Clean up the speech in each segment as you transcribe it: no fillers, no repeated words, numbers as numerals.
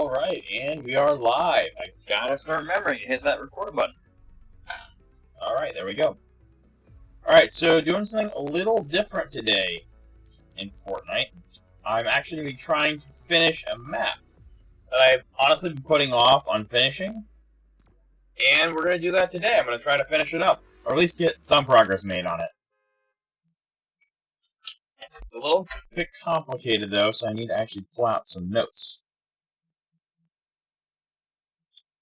Alright, and we are live. I gotta start remembering to hit that record button. Alright, there we go. Alright, so doing something a little different today in Fortnite. I'm actually going to be trying to finish a map that I've honestly been putting off on finishing. And we're going to do that today. I'm going to try to finish it up, or at least get some progress made on it. It's a little bit complicated though, so I need to actually pull out some notes.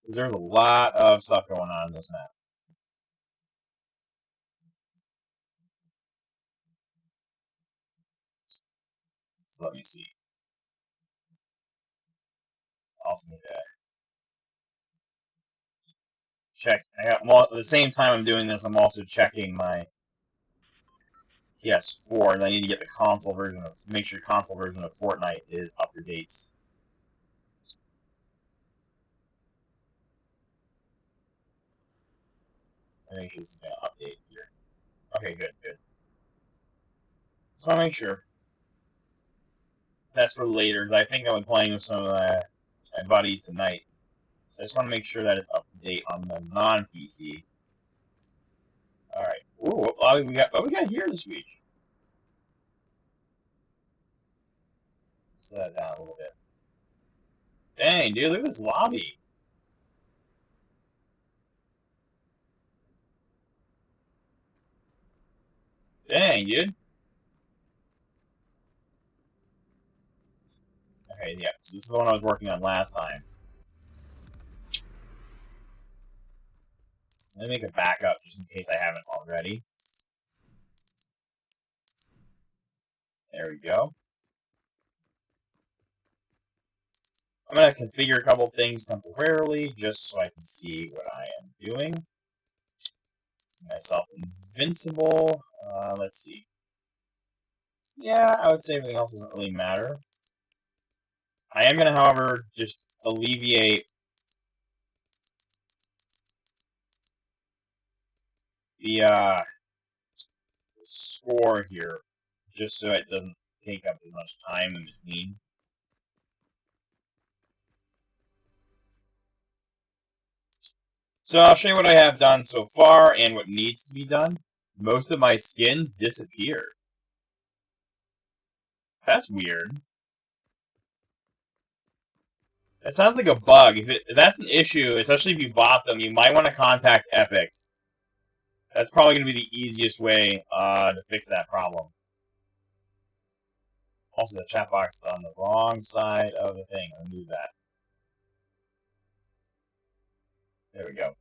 There's a lot of stuff going on in this map. So let me see. Also need to check. Well, at the same time I'm doing this, I'm also checking my PS4, and I need to get the console version of, make sure the console version of Fortnite is up to date. I make sure this is going to update here. Okay, good. So I make sure. That's for later, because I think I've been playing with some of my buddies tonight. So I just want to make sure that it's up to date on the non-PC. Alright. Ooh, what we got here this week? Slow that down a little bit. Dang, dude, look at this lobby. Dang, dude. Okay, yeah, so this is the one I was working on last time. Let me make a backup just in case I haven't already. There we go. I'm going to configure a couple things temporarily just so I can see what I am doing. Make myself invincible. Let's see. Yeah, I would say everything else doesn't really matter. I am going to, however, just alleviate the score here, just so it doesn't take up as much time in between. So I'll show you what I have done so far and what needs to be done. Most of my skins disappeared. That's weird. That sounds like a bug. If that's an issue, especially if you bought them, you might want to contact Epic. That's probably going to be the easiest way to fix that problem. Also, the chat box is on the wrong side of the thing. I'll move that. There we go.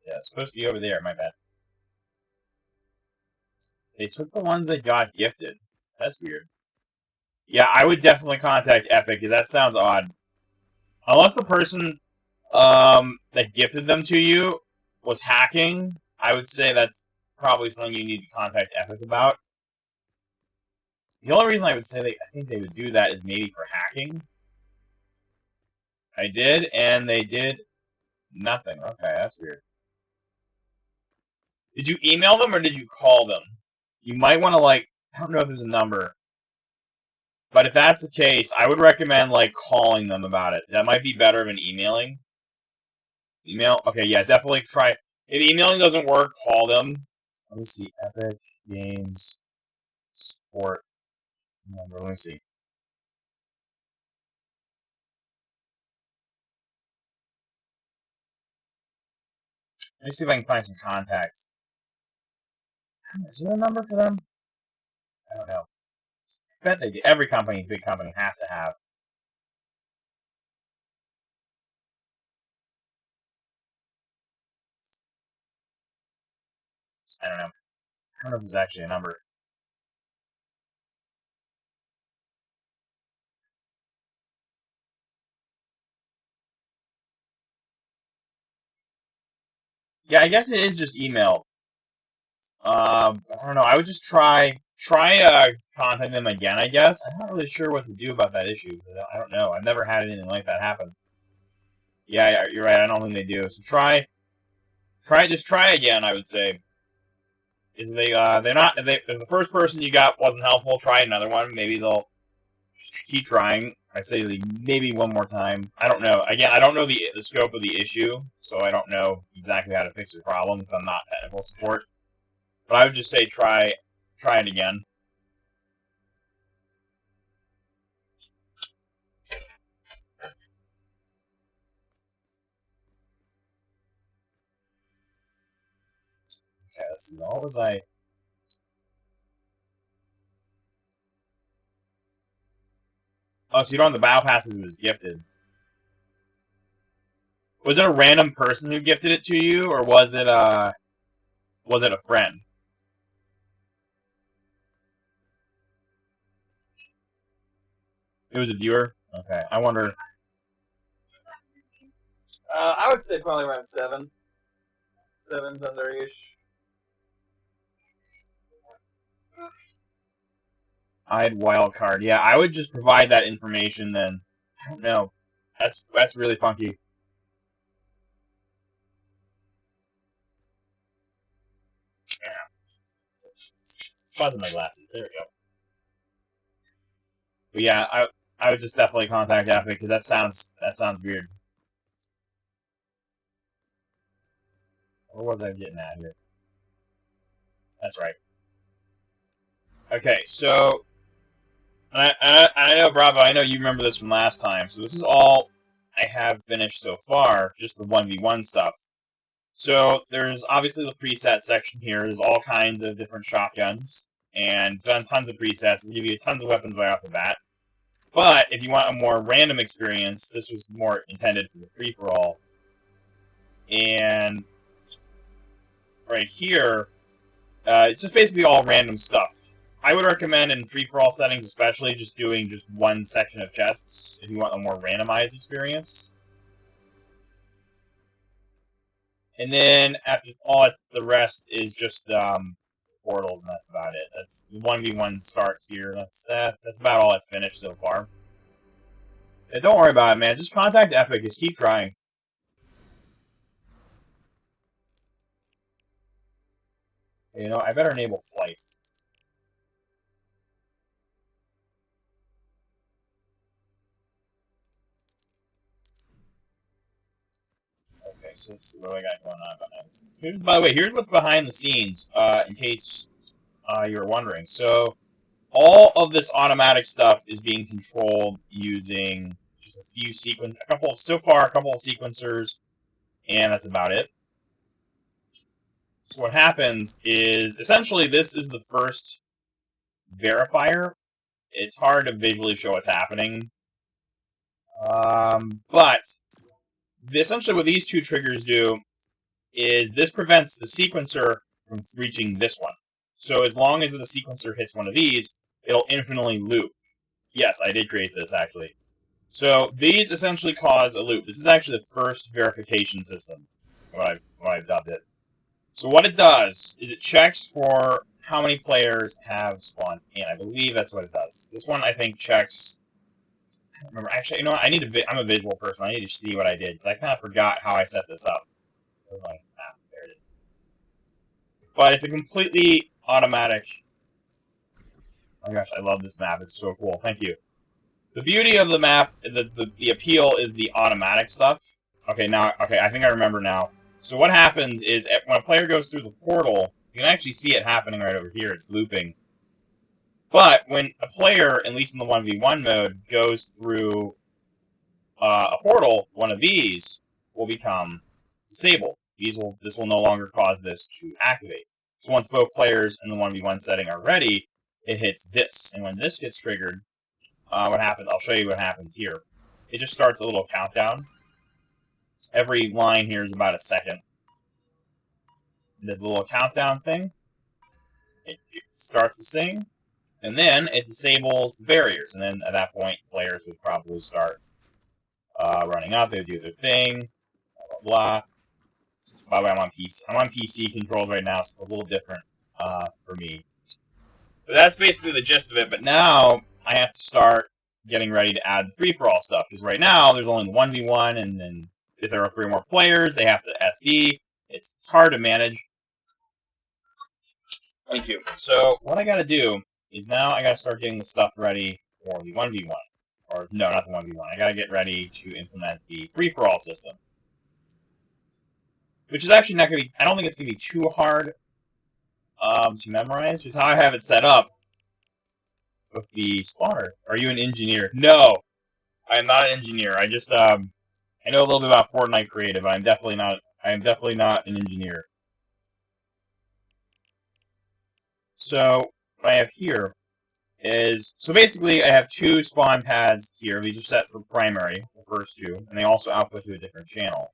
Yeah, it's supposed to be over there. My bad. They took the ones that got gifted. That's weird. Yeah, I would definitely contact Epic, because that sounds odd. Unless the person that gifted them to you was hacking, I would say that's probably something you need to contact Epic about. The only reason I would say I think they would do that is maybe for hacking. I did, and they did nothing. Okay, that's weird. Did you email them, or did you call them? You might want to, I don't know if there's a number. But if that's the case, I would recommend, calling them about it. That might be better than emailing. Email? Okay, yeah, definitely try. If emailing doesn't work, call them. Let me see. Epic Games Support number. Let me see. Let me see if I can find some contacts. Is there a number for them? I don't know. I bet they do. Every company, big company, has to have. I don't know. I don't know if there's actually a number. Yeah, I guess it is just email. I don't know. I would just try contacting them again, I guess. I'm not really sure what to do about that issue. I don't know. I've never had anything like that happen. Yeah, you're right. I don't think they do. So just try again, I would say. If if the first person you got wasn't helpful, try another one. Maybe they'll keep trying. I say maybe one more time. I don't know. Again, I don't know the scope of the issue, so I don't know exactly how to fix the problem because I'm not technical support. But I would just say try it again. Okay, let's see. What was I? Oh, so you don't have the battle pass because it was gifted. Was it a random person who gifted it to you, or was it a friend? It was a viewer. Okay, I wonder. I would say probably around 7. 7's under-ish. I had wild card. Yeah, I would just provide that information then. I don't know. That's really funky. Buzzing my glasses. There we go. But yeah, I would just definitely contact Epic because that sounds weird. What was I getting at here? That's right. Okay, so I know, Bravo. I know you remember this from last time. So this is all I have finished so far, just the 1v1 stuff. So there's obviously the preset section here. There's all kinds of different shotguns and tons of presets. It'll give you tons of weapons right off the bat. But if you want a more random experience, this was more intended for the free-for-all. And right here, it's just basically all random stuff. I would recommend in free-for-all settings especially just doing just one section of chests if you want a more randomized experience. And then after all, the rest is just portals, and that's about it. That's the 1v1 start here. That's about all that's finished so far. Yeah, don't worry about it, man. Just contact Epic. Just keep trying. You know, I better enable flight. Okay, so let's see what I got going on behind the scenes. By the way, here's what's behind the scenes, in case you were wondering. So, all of this automatic stuff is being controlled using just a couple of sequencers, and that's about it. So what happens is, essentially, this is the first verifier. It's hard to visually show what's happening. But essentially what these two triggers do is this prevents the sequencer from reaching this one. So as long as the sequencer hits one of these, it'll infinitely loop. Yes, I did create this, actually. So these essentially cause a loop. This is actually the first verification system, what I've dubbed it. So what it does is it checks for how many players have spawned in. I believe that's what it does. This one, I think, checks... I don't remember. Actually, you know what? I'm a visual person. I need to see what I did, because I kind of forgot how I set this up. Like, there it is. But it's a completely automatic... Oh my gosh, I love this map. It's so cool. Thank you. The beauty of the map, the appeal is the automatic stuff. Okay, I think I remember now. So what happens is, when a player goes through the portal, you can actually see it happening right over here. It's looping. But when a player, at least in the 1v1 mode, goes through a portal, one of these will become disabled. This will no longer cause this to activate. So once both players in the 1v1 setting are ready, it hits this. And when this gets triggered, what happens? I'll show you what happens here. It just starts a little countdown. Every line here is about a second. There's a little countdown thing. It starts to sing, and then it disables the barriers. And then at that point, players would probably start running up. They would do their thing. Blah blah blah. By the way, I'm on PC. I'm on PC controlled right now, so it's a little different for me. But that's basically the gist of it. But now I have to start getting ready to add the free-for-all stuff, because right now there's only the 1v1, and then if there are 3 more players, they have to SD. It's hard to manage. Thank you. So what I got to do is now I got to start getting the stuff ready for the 1v1. Or, no, not the 1v1. I gotta get ready to implement the free-for-all system. Which is actually not gonna be... I don't think it's gonna be too hard to memorize, because how I have it set up with the spawner. Are you an engineer? No! I am not an engineer. I just, I know a little bit about Fortnite creative. I am definitely not an engineer. So, what I have here is... So basically, I have two spawn pads here. These are set for primary, the first two, and they also output to a different channel.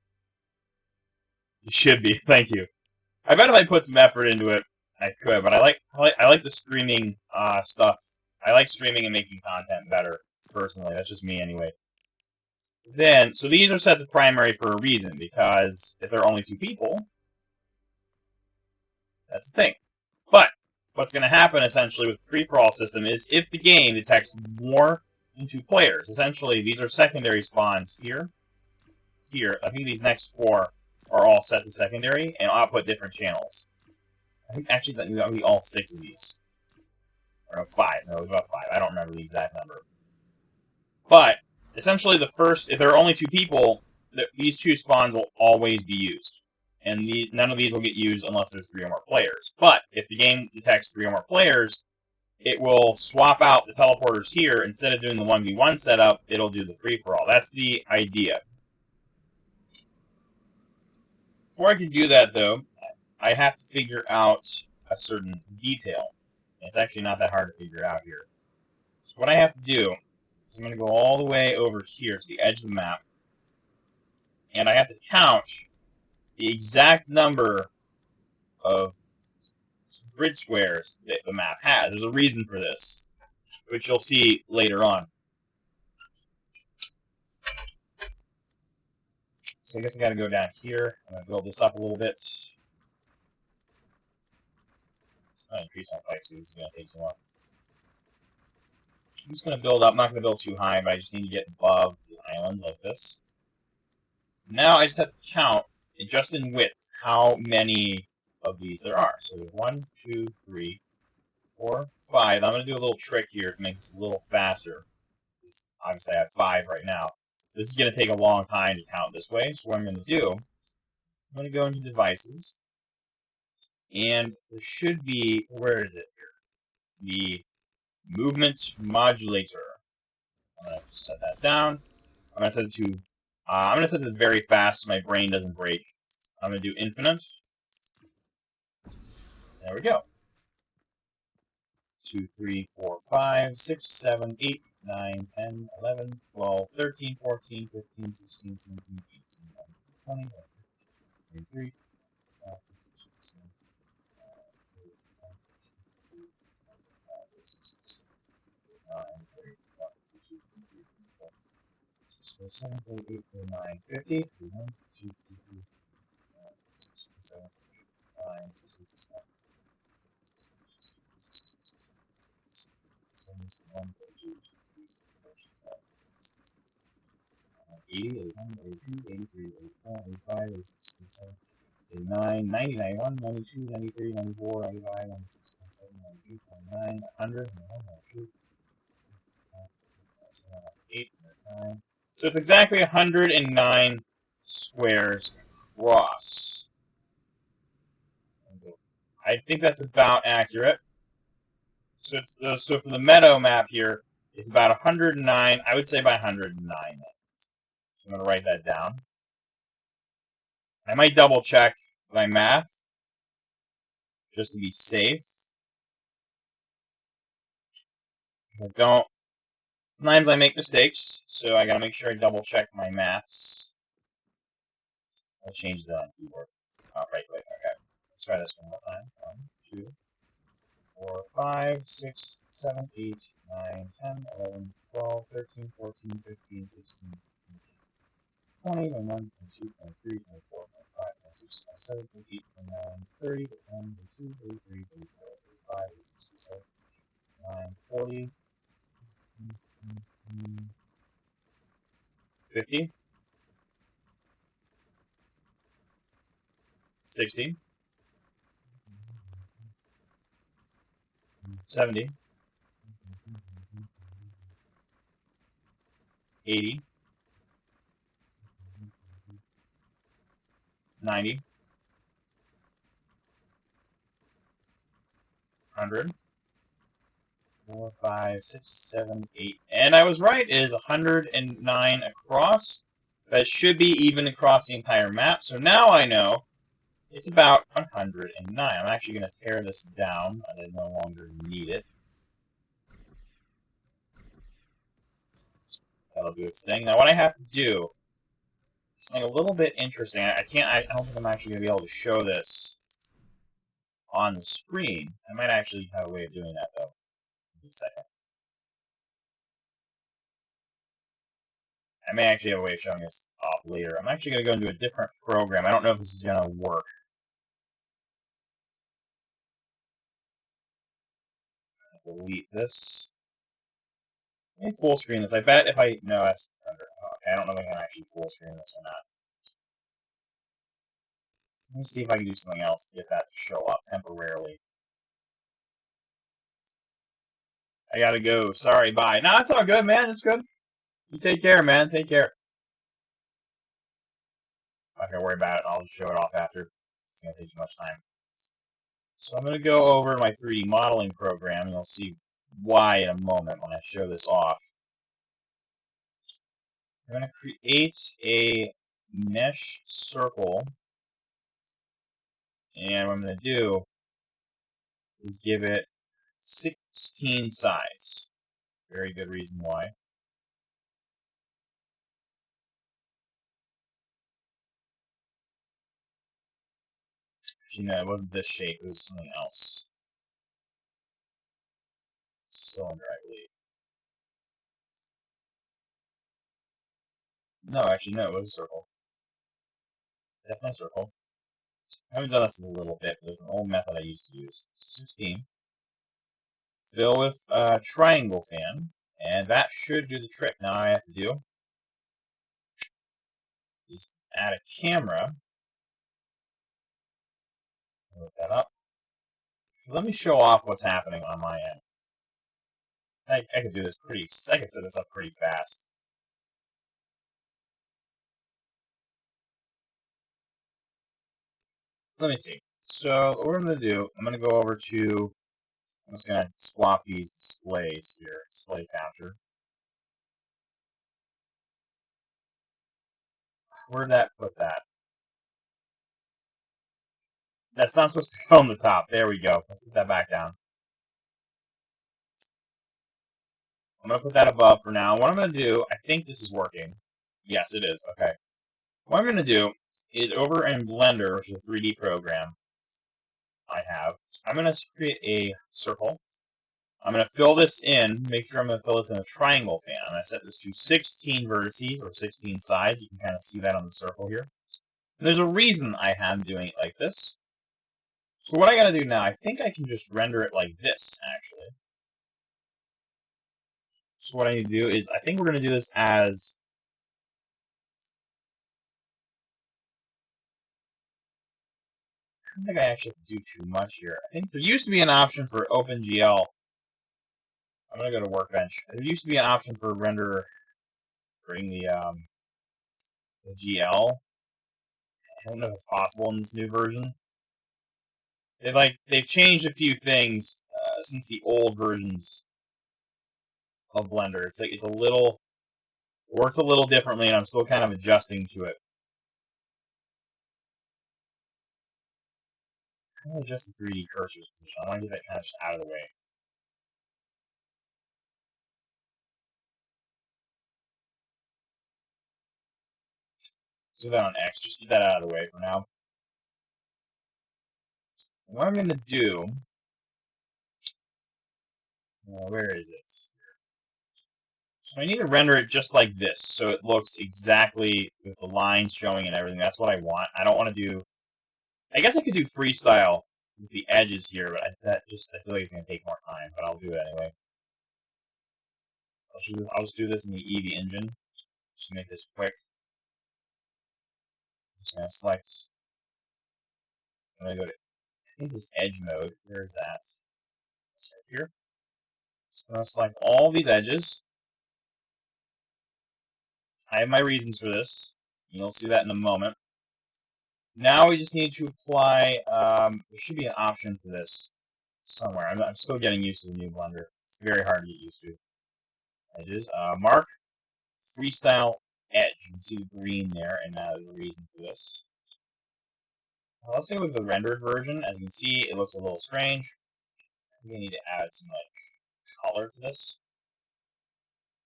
You should be. Thank you. I bet if I put some effort into it, I could. But I like the streaming stuff. I like streaming and making content better, personally. That's just me, anyway. Then, so these are set to primary for a reason, because if there are only two people, that's the thing. But what's going to happen, essentially, with the free-for-all system is if the game detects more than two players, essentially, these are secondary spawns here, here. I think these next four are all set to secondary and output different channels. I think, actually, that would be all 6 of these. Or no, 5. No, it was about 5. I don't remember the exact number. But, essentially, if there are only two people, these two spawns will always be used. And none of these will get used unless there's 3 or more players. But, if the game detects 3 or more players, it will swap out the teleporters here. Instead of doing the 1v1 setup, it'll do the free-for-all. That's the idea. Before I can do that, though, I have to figure out a certain detail. And it's actually not that hard to figure out here. So what I have to do is I'm going to go all the way over here to the edge of the map. And I have to count the exact number of grid squares that the map has. There's a reason for this, which you'll see later on. So I guess I got to go down here. I'm going to build this up a little bit. I'm going to increase my fight speed. This is going to take too long. I'm just going to build up. I'm not going to build too high, but I just need to get above the island like this. Now I just have to count, just in width, how many of these there are. So we have 1, 2, 3, 4, 5. I'm going to do a little trick here to make this a little faster. Obviously, I have 5 right now. This is going to take a long time to count this way. So what I'm going to do, I'm going to go into Devices. And there should be, where is it here? The Movement Modulator. I'm going to set that down. I'm going to set it to, I'm going to set it very fast so my brain doesn't break. I'm going to do Infinite. There we go. 2, 3, 4, 5, 6, 7, 8, 9, 10, 11, 12, 13, 14, 15, 16, 17, 18, 19, 20, 23, 24, 7, 8, 9, 50, 1, 2, 3, 4, 5, 6, 7, 8, 9, 6, 7, 80, 81, 82, 83, 84, 85, 86, 87, 89, 90, 91, 92, 93, 94, 95, 96, 97, 98, 99, 100, 102, 8, 9. So it's exactly 109 squares across. I think that's about accurate. So so for the meadow map here, it's about 109. I would say by 109. I'm going to write that down. I might double check my math just to be safe. I don't. Sometimes I make mistakes, so I gotta make sure I double check my maths. I'll change that on keyboard. Oh, right click. Okay. Let's try this one more time. 1, 2, 4, 5, 6, 7, 8, 9, 10, 11, 12, 13, 14, 15, 16, 17, 20, 21, 22, 23, 24, 25, 26, 27, 28, 29, 30, 31, 32, 33, 34, 35, 36, 37, 39, 40, 50, 60, 70, 80, 90, 100, 4, 5, 6, 7, 8. And I was right, it is 109 across. That should be even across the entire map. So now I know it's about 109. I'm actually going to tear this down. I no longer need it. That'll do its thing. Now what I have to do is something a little bit interesting. I don't think I'm actually going to be able to show this on the screen. I might actually have a way of doing that, though. Give me a second. I may actually have a way of showing this off later. I'm actually going to go into a different program. I don't know if this is going to work. Delete this. Let me full screen this. I bet if I... No, that's... Okay, I don't know if I can actually full screen this or not. Let me see if I can do something else to get that to show up temporarily. I gotta go. Sorry, bye. No, it's all good, man. It's good. You take care, man. Take care. I'm not gonna worry about it. I'll just show it off after. It's gonna take too much time. So I'm gonna go over my 3D modeling program, and you'll see why in a moment when I show this off. I'm gonna create a mesh circle, and what I'm gonna do is give it 16 sides. Very good reason why. Actually, no, it wasn't this shape. It was something else. Cylinder, I believe. No, actually, no, it was a circle. Definitely a circle. I haven't done this in a little bit, but there's an old method I used to use. 16. Fill with a triangle fan, and that should do the trick. Now all I have to do is add a camera. Look that up. So let me show off what's happening on my end. I could do this I could set this up pretty fast. Let me see. So what I'm going to do, I'm going to go over to, I'm just going to swap these displays here. Display capture. Where did that put that? That's not supposed to go on the top. There we go. Let's put that back down. I'm going to put that above for now. What I'm going to do, I think this is working. Yes, it is. Okay. What I'm going to do is over in Blender, which is a 3D program I have, I'm going to create a circle. I'm going to fill this in, make sure I'm going to fill this in a triangle fan. I'm going to set this to 16 vertices, or 16 sides. You can kind of see that on the circle here. And there's a reason I am doing it like this. So what I got to do now, I think I can just render it like this, actually. So what I need to do is, I think we're going to do this as... I don't think I actually have to do too much here. I think there used to be an option for OpenGL. I'm going to go to Workbench. There used to be an option for rendering the GL. I don't know if it's possible in this new version. They've changed a few things since the old versions of Blender. It's a little... It works a little differently, and I'm still kind of adjusting to it. I'm going to adjust the 3D cursor's position. I want to get that kind of just out of the way. So that on X, just get that out of the way for now. What I'm going to do... where is it? So I need to render it just like this, so it looks exactly with the lines showing and everything. That's what I want. I don't want to do... I guess I could do freestyle with the edges here, but I feel like it's going to take more time, but I'll do it anyway. I'll just do this in the Eevee engine, just to make this quick. I'm just going to select... I'm going to go to... I think this edge mode. Where is that? It's right here. I'm going to select all these edges. I have my reasons for this. You'll see that in a moment. Now we just need to apply, there should be an option for this somewhere. I'm still getting used to the new Blender. It's very hard to get used to. Edges. Mark, freestyle, edge. You can see the green there, and now there's a reason for this. Let's go with the rendered version. As you can see, it looks a little strange. We need to add some color to this.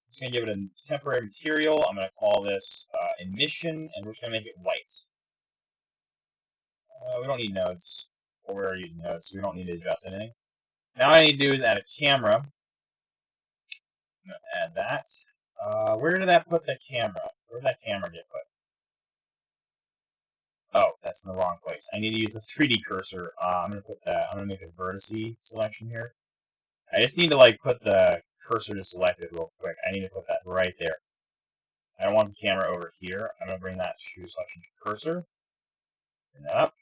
I'm just going to give it a temporary material. I'm going to call this emission, and we're just going to make it white. We don't need nodes, or we're using nodes, so we don't need to adjust anything. Now what I need to do is add a camera. I'm going to add that. Where did that put the camera? Where did that camera get put? Oh, that's in the wrong place. I need to use the 3D cursor. I'm going to put that. I'm going to make a vertice selection here. I just need to put the cursor to select it real quick. I need to put that right there. I don't want the camera over here. I'm going to bring that to selection cursor. Bring that up.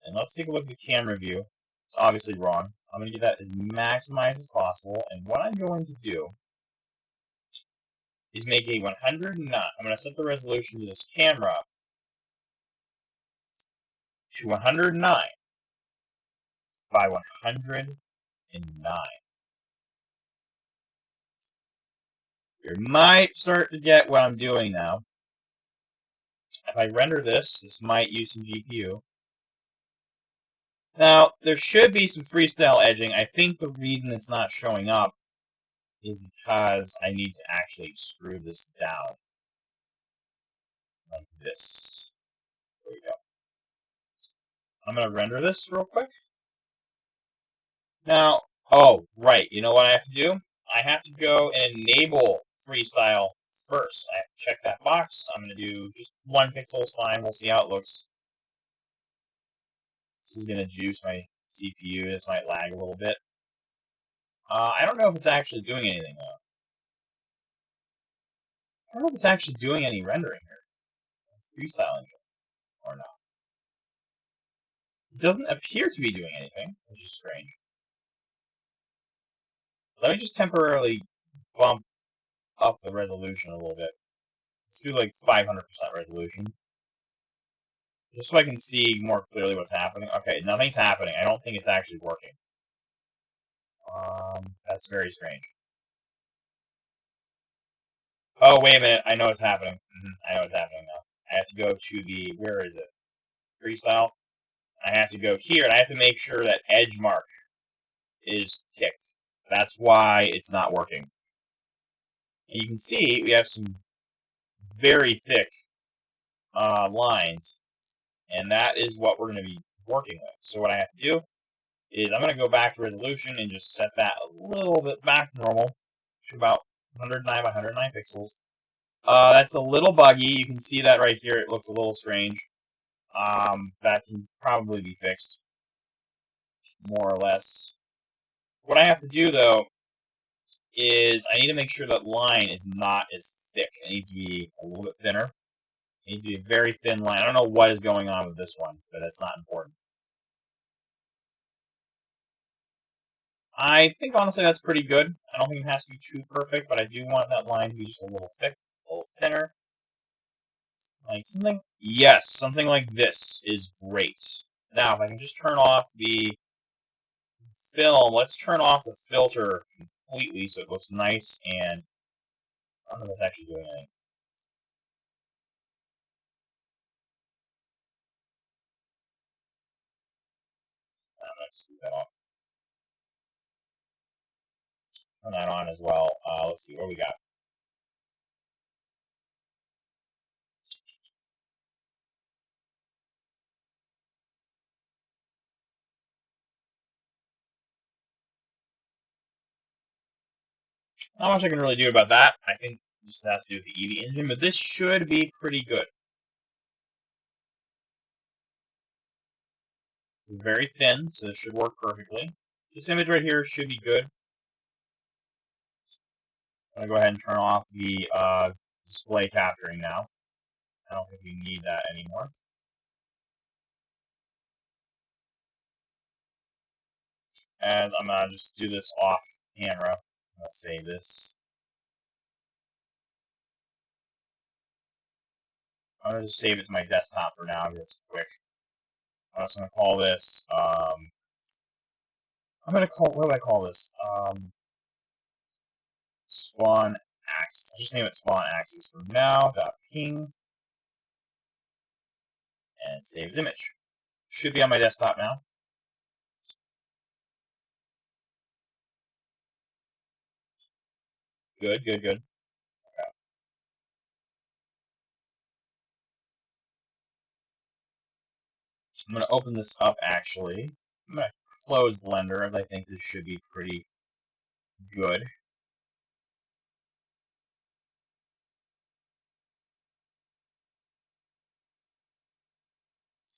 And let's take a look at the camera view. It's obviously wrong. I'm going to get that as maximized as possible. And what I'm going to do is make a 109. I'm going to set the resolution to this camera to 109 by 109. You might start to get what I'm doing now. If I render this, this might use some GPU. Now, there should be some freestyle edging. I think the reason it's not showing up is because I need to actually screw this down. Like this. There we go. I'm going to render this real quick. Now, oh, right. You know what I have to do? I have to go and enable freestyle first. I have to check that box. I'm going to do just 1 pixel is fine. We'll see how it looks. This is going to juice my CPU. This might lag a little bit. I don't know if it's actually doing anything, though. I don't know if it's actually doing any rendering here. Freestyling or not. It doesn't appear to be doing anything, which is strange. Let me just temporarily bump up the resolution a little bit. Let's do 500% resolution. Just so I can see more clearly what's happening. Okay, nothing's happening. I don't think it's actually working. That's very strange. Oh, wait a minute. I know what's happening. I know what's happening now. I have to go to the, where is it? Freestyle. I have to go here, and I have to make sure that edge mark is ticked. That's why it's not working. And you can see we have some very thick lines, and that is what we're going to be working with. So what I have to do is I'm going to go back to resolution and just set that a little bit back to normal, to about 109 by 109 pixels. That's a little buggy. You can see that right here. It looks a little strange. That can probably be fixed, more or less. What I have to do, though, is I need to make sure that line is not as thick. It needs to be a little bit thinner. It needs to be a very thin line. I don't know what is going on with this one, but that's not important. I think, honestly, that's pretty good. I don't think it has to be too perfect, but I do want that line to be just a little thick, a little thinner. Like something, yes, something like this is great. Now, if I can just turn off the film, let's turn off the filter completely so it looks nice, and I don't know if that's actually doing anything. Let's do that off. Turn that on as well. Let's see what we got. Not much I can really do about that. I think this has to do with the Eevee engine, but this should be pretty good. It's very thin, so this should work perfectly. This image right here should be good. I'm going to go ahead and turn off the display capturing now. I don't think we need that anymore. As I'm going to just do this off camera. I'm going to save this. I'm gonna just save it to my desktop for now because it's quick. I'm just gonna call this. What do I call this? Spawn axis. I'll just name it spawn axis for now. .ping and save as image. Should be on my desktop now. Good, good, good. Okay. I'm gonna open this up actually. I'm gonna close Blender as I think this should be pretty good.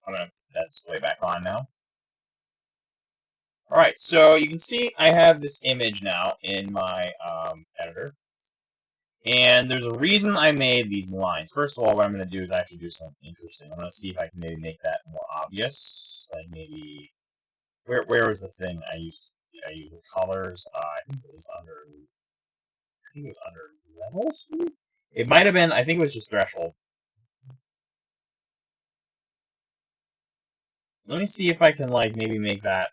I'm gonna put that display back on now. Alright, so you can see I have this image now in my editor. And there's a reason I made these lines. First of all, what I'm going to do is actually do something interesting. I'm going to see if I can maybe make that more obvious. Like maybe... Where was the thing I used? I used the colors. I think it was under levels? It might have been... I think it was just threshold. Let me see if I can, like, maybe make that...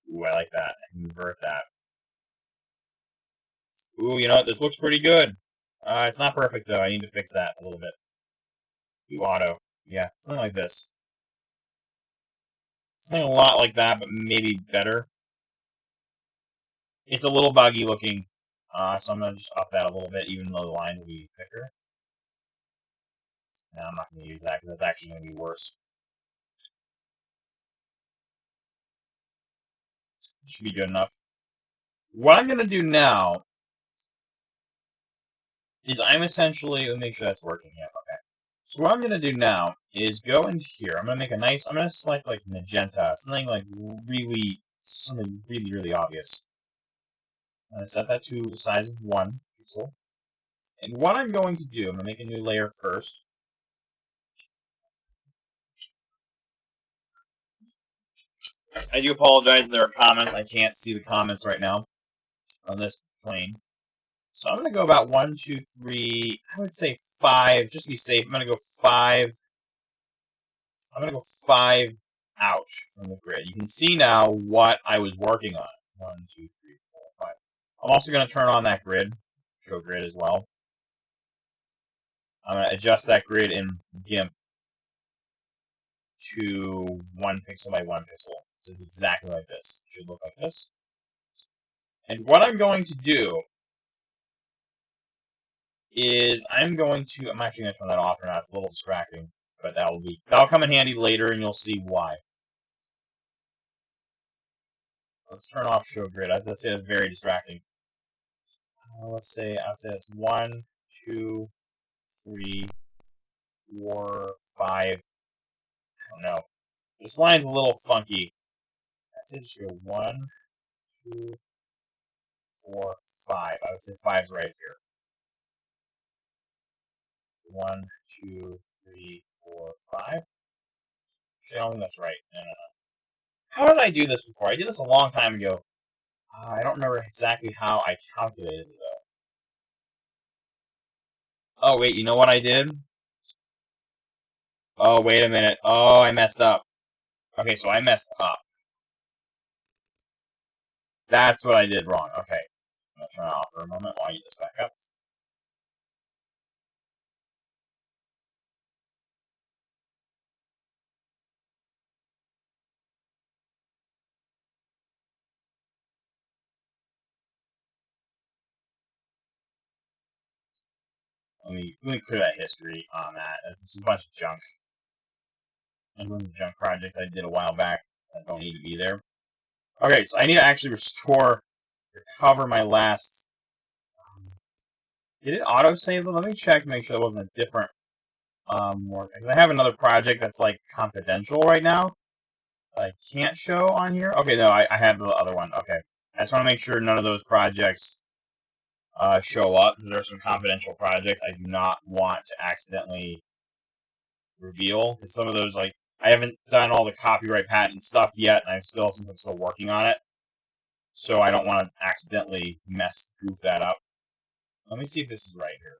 Ooh, I like that. I can invert that. Ooh, you know what? This looks pretty good. It's not perfect, though. I need to fix that a little bit. Do auto. Yeah, something like this. Something a lot like that, but maybe better. It's a little buggy looking, so I'm going to just up that a little bit, even though the lines will be thicker. No, I'm not going to use that, because that's actually going to be worse. Should be good enough. What I'm going to do now is I'm essentially... Let me make sure that's working. Yeah, okay. So what I'm going to do now is go into here. I'm going to make a nice... I'm going to select, like, magenta. Something, like, really... Something really, really obvious. I'm going to set that to the size of 1 pixel. And what I'm going to do... I'm going to make a new layer first. I do apologize, there are comments. I can't see the comments right now on this plane. So I'm going to go about 1, 2, 3, I would say 5, just to be safe. I'm going to go 5. I'm going to go 5 out from the grid. You can see now what I was working on. 1, 2, 3, 4, 5. I'm also going to turn on that grid, show grid as well. I'm going to adjust that grid in GIMP to 1 pixel by 1 pixel. So it's exactly like this. It should look like this. And what I'm going to do is I'm actually going to turn that off for now. It's a little distracting, but that'll come in handy later, and you'll see why. Let's turn off show grid. Let's say it's very distracting. I'd say it's 1, 2, 3, 4, 5. I don't know. This line's a little funky. I'd say just go 1, 2, 4, 5. I would say 5's right here. 1, 2, 3, 4, 5. Actually, I don't think that's right. No. How did I do this before? I did this a long time ago. I don't remember exactly how I calculated it, though. Oh, wait, you know what I did? Oh, wait a minute. Oh, I messed up. Okay, so I messed up. That's what I did wrong. Okay. I'm going to turn it off for a moment while I get this back up. Let me clear that history on that. It's just a bunch of junk. And the junk projects I did a while back that don't need to be there. Okay, so I need to actually recover my last... Did it auto-save them? Let me check to make sure it wasn't a different work. I have another project that's, like, confidential right now. I can't show on here. Okay, no, I have the other one. Okay. I just want to make sure none of those projects show up. There are some confidential projects I do not want to accidentally reveal. Because some of those, like, I haven't done all the copyright patent stuff yet, and since I'm still working on it. So I don't want to accidentally goof that up. Let me see if this is right here.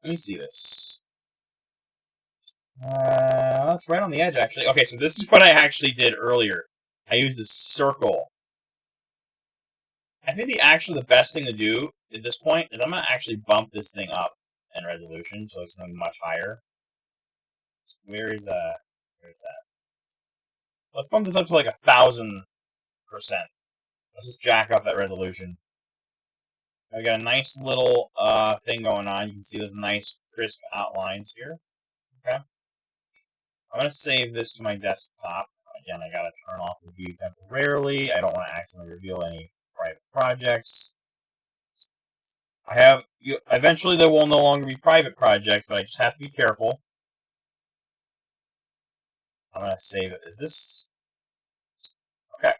Let me see this. That's right on the edge, actually. Okay, so this is what I actually did earlier. I used a circle. I think the best thing to do at this point is I'm going to actually bump this thing up in resolution, so it's something much higher. Where's that? Let's bump this up to like 1,000%. Let's just jack up that resolution. I got a nice little thing going on. You can see those nice crisp outlines here. Okay. I'm going to save this to my desktop. Again, I got to turn off the view temporarily. I don't want to accidentally reveal any private projects. Eventually there will no longer be private projects, but I just have to be careful. I'm going to save it. Is this? Okay.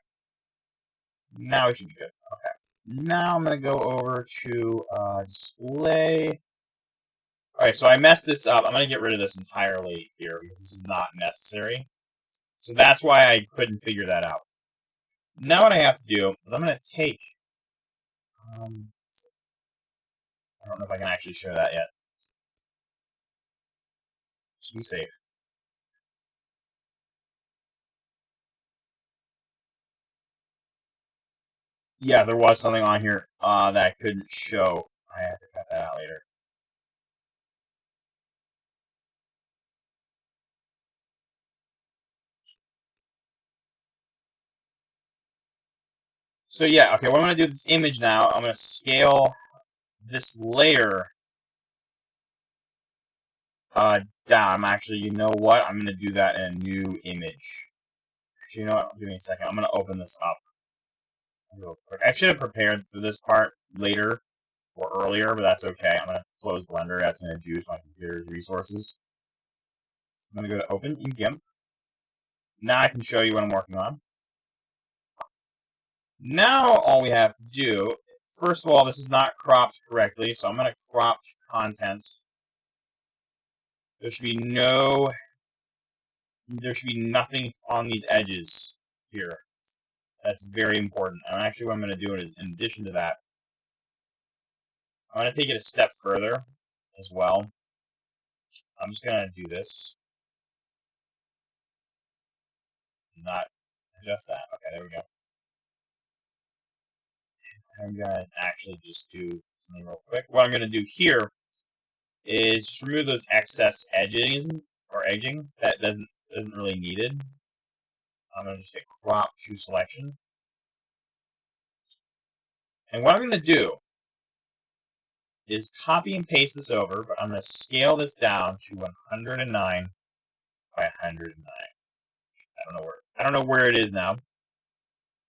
Now we should be good. Okay. Now I'm going to go over to display. Alright, so I messed this up. I'm going to get rid of this entirely here because this is not necessary. So that's why I couldn't figure that out. Now what I have to do is I'm going to take... I don't know if I can actually show that yet. Just be safe. Yeah, there was something on here that I couldn't show. I have to cut that out later. So yeah, okay, what I'm going to do with this image now, I'm going to scale this layer down. You know what? I'm going to do that in a new image. Actually, you know what? Give me a second. I'm going to open this up real quick. I should have prepared for this part later or earlier, but that's okay. I'm going to close Blender. That's going to juice my computer's resources. I'm going to go to Open in GIMP. Now I can show you what I'm working on. Now all we have to do, first of all, this is not cropped correctly, so I'm going to crop content. There should be nothing on these edges here. That's very important. And actually what I'm going to do is, in addition to that, I'm going to take it a step further as well. I'm just going to do this. Not adjust that. Okay, there we go. I'm going to actually just do something real quick. What I'm going to do here is just remove those excess edging that isn't really needed. I'm going to just hit crop, choose selection. And what I'm going to do is copy and paste this over, but I'm going to scale this down to 109 by 109. I don't know where it is now.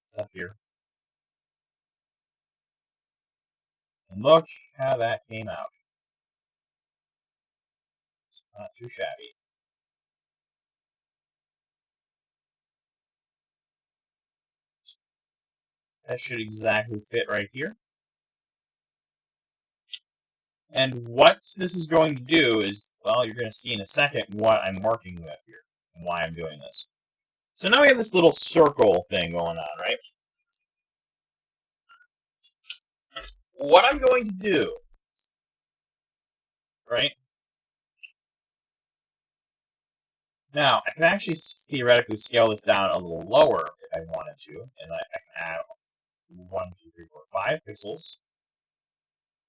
It's up here. And look how that came out. Not too shabby. That should exactly fit right here. And what this is going to do is, well, you're going to see in a second what I'm working with here and why I'm doing this. So now we have this little circle thing going on, right? What I'm going to do, right? Now, I can actually theoretically scale this down a little lower if I wanted to, and I can add 1, 2, 3, 4, 5 pixels.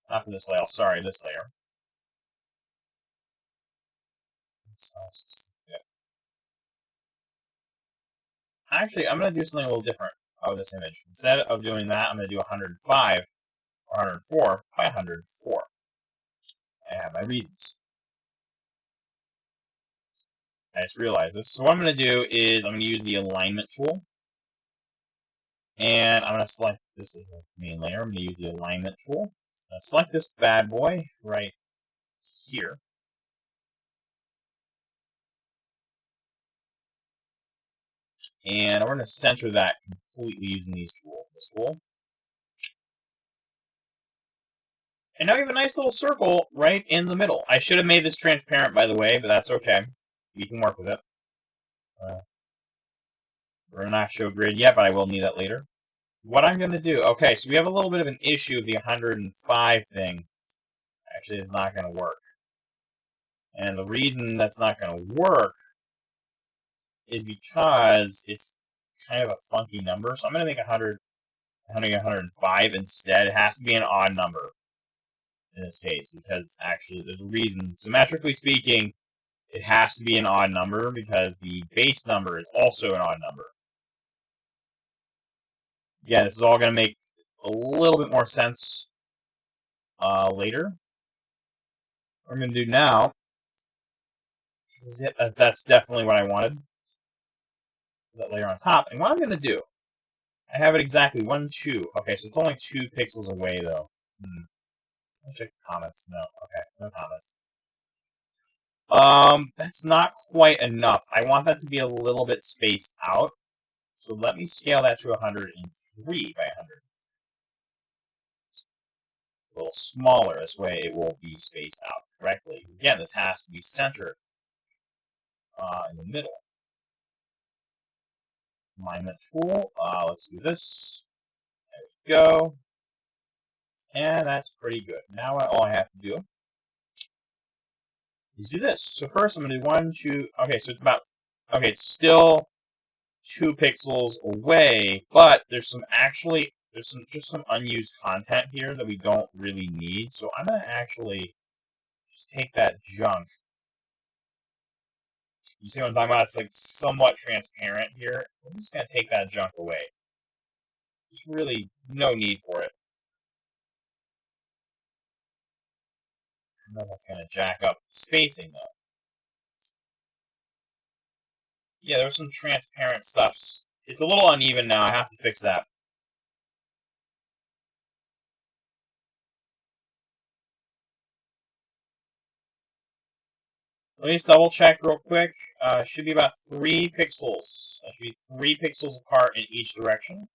Not for this layer, sorry, this layer. Actually, I'm going to do something a little different of this image. Instead of doing that, I'm going to do 105 or 104 by 104. I have my reasons. I just realized this. So what I'm going to do is I'm going to use the alignment tool. And I'm going to select this as the main layer. I'm going to use the alignment tool. I'm going to select this bad boy right here. And we're going to center that completely using this tool. And now we have a nice little circle right in the middle. I should have made this transparent, by the way, but that's okay. We can work with it. We're not show grid yet, but I will need that later. What I'm going to do, okay, so we have a little bit of an issue with the 105 thing. Actually, it's not going to work. And the reason that's not going to work is because it's kind of a funky number. So I'm going to make 100, 105 instead. It has to be an odd number in this case, because actually there's a reason. Symmetrically speaking, it has to be an odd number because the base number is also an odd number. Yeah, this is all going to make a little bit more sense later. What I'm going to do now is that's definitely what I wanted. That layer on top. And what I'm going to do, I have it exactly 1, 2. Okay, so it's only 2 pixels away, though. Let me check the comments. No, okay, no comments. That's not quite enough. I want that to be a little bit spaced out. So let me scale that to 103 by 100. A little smaller. This way it will be spaced out correctly. Again, this has to be centered in the middle. Alignment tool. Let's do this. There we go. And that's pretty good. Now all I have to do is do this. So first I'm going to do 1, 2. Okay, so it's about... Okay, it's still 2 pixels away, but there's some just some unused content here that we don't really need. So I'm going to actually just take that junk. You see what I'm talking about? It's like somewhat transparent here. I'm just going to take that junk away. There's really no need for it. I know that's going to jack up the spacing, though. Yeah, there's some transparent stuff. It's a little uneven now. I have to fix that. Let me just double check real quick. Should be about 3 pixels. That should be 3 pixels apart in each direction.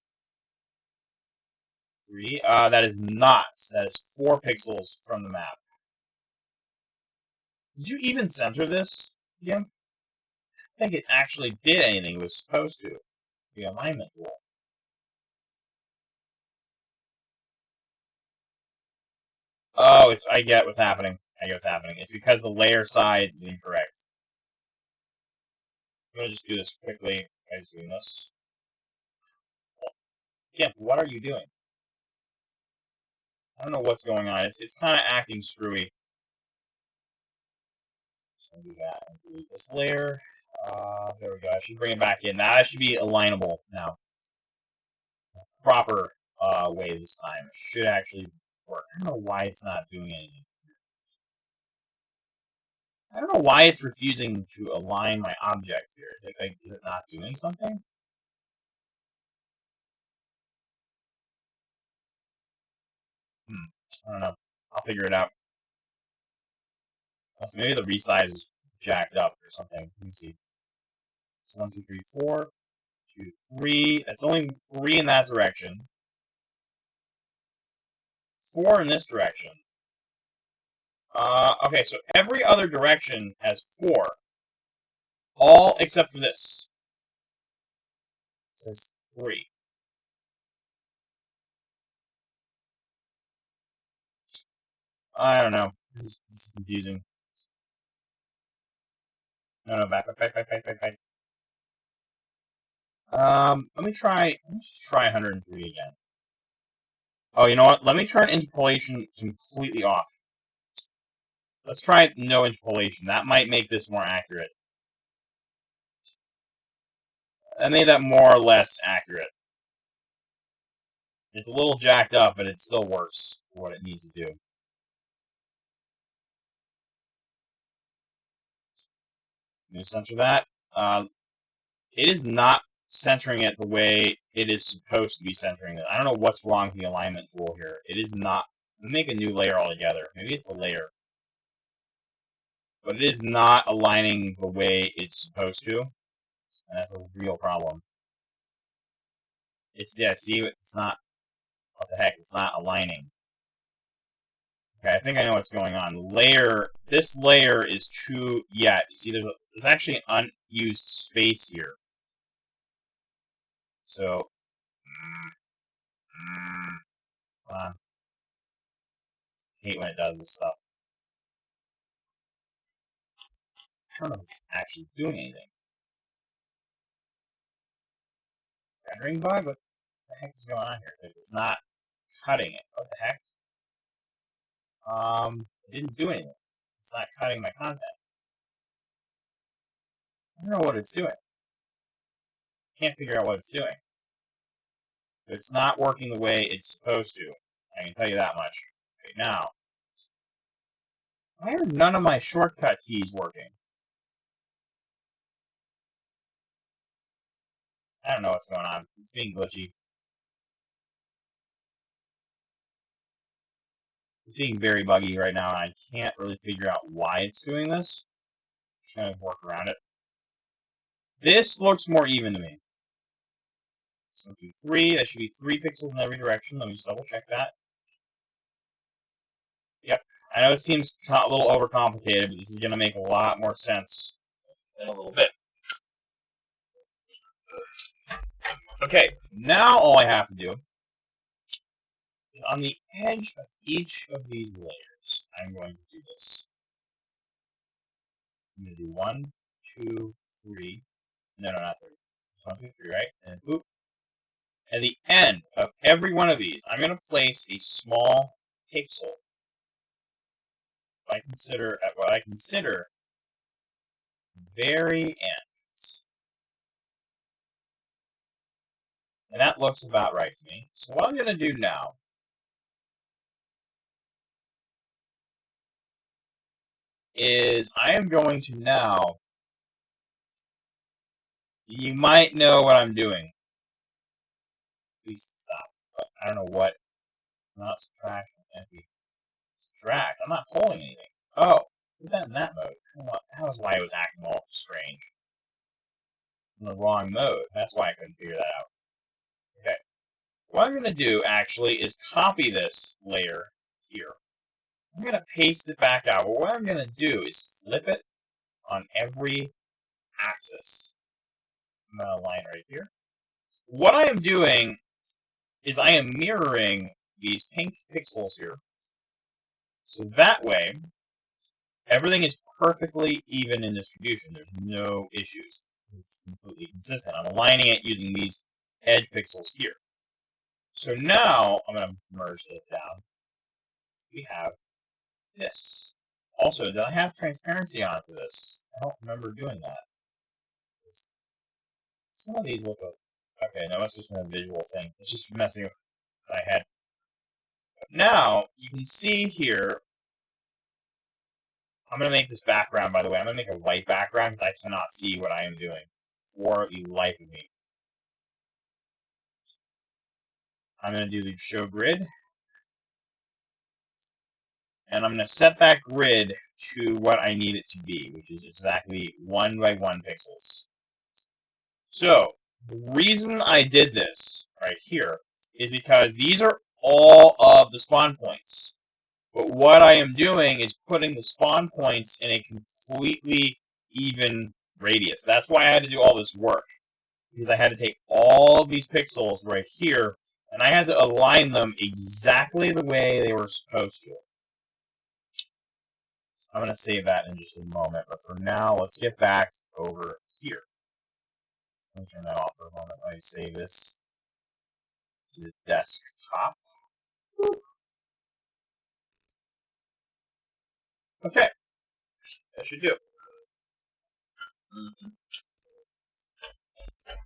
3. That is not. That is 4 pixels from the map. Did you even center this again? I think it actually did anything it was supposed to. The alignment tool. Oh, I get what's happening. It's because the layer size is incorrect. I'm going to just do this quickly by just doing this. Yeah, what are you doing? I don't know what's going on. It's kind of acting screwy. So do that. Delete this layer. There we go. I should bring it back in. That should be alignable now. Proper way this time. It should actually work. I don't know why it's not doing anything. I don't know why it's refusing to align my object here. Is it not doing something? I don't know. I'll figure it out. Maybe the resize is jacked up or something. Let me see. So 1, 2, 3, 4. 2, 3. That's only 3 in that direction. 4 in this direction. Okay, so every other direction has 4. All except for this. It says 3. I don't know. This is confusing. No, back. Let me just try 103 again. Oh, you know what? Let me turn interpolation completely off. Let's try no interpolation. That might make this more accurate. I made that more or less accurate. It's a little jacked up, but it still works for what it needs to do. I'm going to center that. It is not centering it the way it is supposed to be centering it. I don't know what's wrong with the alignment tool here. It is not. Let me make a new layer altogether. Maybe it's the layer. But it is not aligning the way it's supposed to. And that's a real problem. Yeah, see, it's not. What the heck? It's not aligning. Okay, I think I know what's going on. This layer is too. Yeah, see, there's actually an unused space here. So, I hate when it does this stuff. don't know if it's actually doing anything. Rendering bug? What the heck is going on here? It's not cutting it. What the heck? It didn't do anything. It's not cutting my content. I don't know what it's doing. Can't figure out what it's doing. It's not working the way it's supposed to. I can tell you that much right now. Why are none of my shortcut keys working? I don't know what's going on. It's being glitchy. It's being very buggy right now, and I can't really figure out why it's doing this. I'm just going to work around it. This looks more even to me. So 1, 2, 3. That should be 3 pixels in every direction. Let me just double check that. Yep. I know it seems a little overcomplicated, but this is going to make a lot more sense in a little bit. Okay, now all I have to do is on the edge of each of these layers, I'm going to do this. I'm going to do 1, 2, 3. No, not 3. 1, 2, 3, right? And boop. At the end of every one of these, I'm going to place a small pixel. At what I consider very ends. And that looks about right to me. So what I'm going to do now is I am going to now, you might know what I'm doing. Please stop. But I don't know what. Not subtract. Empty. Subtract. I'm not pulling anything. Oh, put that in that mode. That was why it was acting all strange. In the wrong mode. That's why I couldn't figure that out. Okay. What I'm going to do, actually, is copy this layer here. I'm going to paste it back out. But what I'm going to do is flip it on every axis. I'm going to align right here. What I am doing is I am mirroring these pink pixels here. So that way, everything is perfectly even in distribution. There's no issues. It's completely consistent. I'm aligning it using these edge pixels here. So now, I'm going to merge it down. We have this. Also, did I have transparency on for this? I don't remember doing that. Some of these look like... Okay, no, it's just a visual thing. It's just messing with my head. But now, you can see here, I'm going to make this background, by the way. I'm going to make a white background because I cannot see what I am doing for the life of me. I'm going to do the show grid. And I'm going to set that grid to what I need it to be, which is exactly 1 by 1 pixels. So, the reason I did this right here is because these are all of the spawn points. But what I am doing is putting the spawn points in a completely even radius. That's why I had to do all this work. Because I had to take all of these pixels right here, and I had to align them exactly the way they were supposed to. I'm going to save that in just a moment, but for now, let's get back over here. Let me turn that off for a moment. Let me save this to the desktop. Okay, that should do.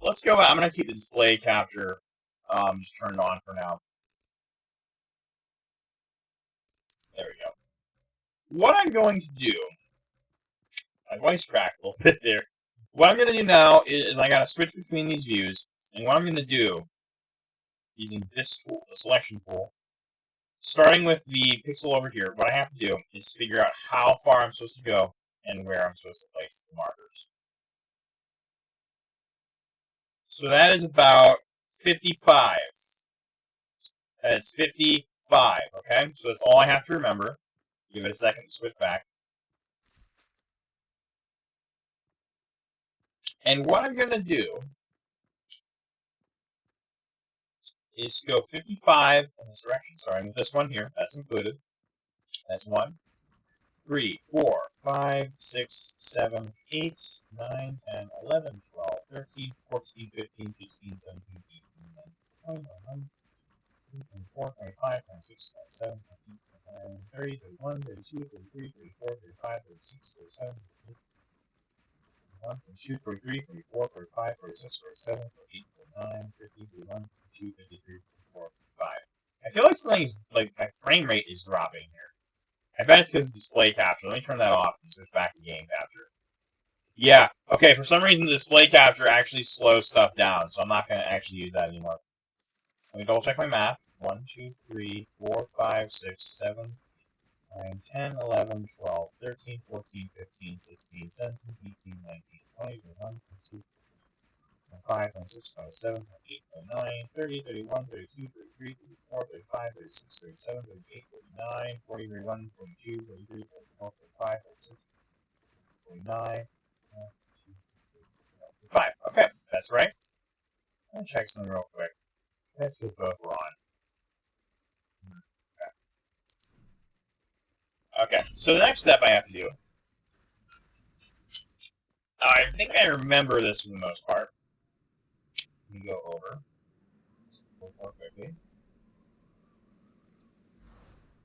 Let's go out. I'm going to keep the display capture just turned on for now. There we go. What I'm going to do, my voice cracked a little bit there. What I'm going to do now is I got to switch between these views, and what I'm going to do, using this tool, the selection tool, starting with the pixel over here, what I have to do is figure out how far I'm supposed to go and where I'm supposed to place the markers. So that is about 55. That is 55, okay? So that's all I have to remember. Give it a second to switch back. And what I'm going to do is go 55 in this direction, starting with this one here. That's included. That's 1. 3, 4, 5, 6, 7, 8, 9, 10, 11, 12, 13, 14, 15, 16, 17, 18, 19, 20, 21, 24, 25, 26, 27, 28, 29, 30, 31, 32, 33, 34, 35, 36, 37, 38, 41, 42, 43, 44, 45, 46, 47, 48, 49, 50, 51, 52, 53, 54, 55. I feel like something's, like, my frame rate is dropping here. I bet it's because of display capture. Let me turn that off and switch back to game capture. Yeah, okay, for some reason the display capture actually slows stuff down, so I'm not going to actually use that anymore. Let me double check my math. 1, 2, 3, 4, 5, 6, 7, 9, 10, 11, 12, 13, 14, 15, 16, 17, 18, 19, 20, 21, 22, 25, 26, 27, 28, 29, 30, 31, 32, 33, 34, 35, 36, 37, 38, 39, 40, 41, 42, 43, 44, 45, 46, 49, 45. Okay, that's right. Let me check something real quick. That's because both were on. Okay, so the next step I have to do. I think I remember this for the most part. Let me go over more quickly.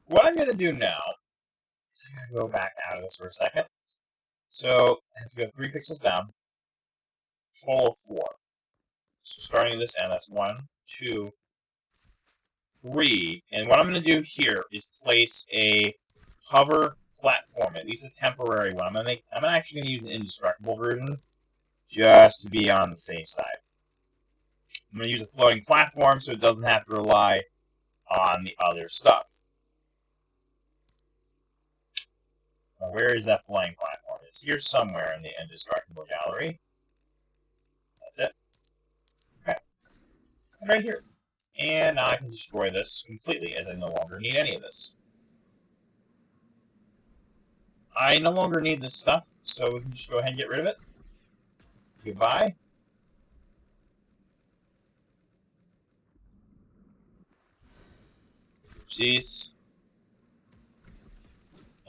What I'm going to do now is I'm going to go back out of this for a second. So I have to go 3 pixels down. Total of 4. So starting at this end, that's 1, 2, 3. And what I'm going to do here is place a hover platform, at least a temporary one. I'm actually going to use an indestructible version just to be on the safe side. I'm going to use a floating platform so it doesn't have to rely on the other stuff. Now, where is that floating platform? It's here somewhere in the indestructible gallery. That's it. Okay. And right here. And now I can destroy this completely, as I no longer need any of this. I no longer need this stuff, so we can just go ahead and get rid of it. Goodbye. Oopsies.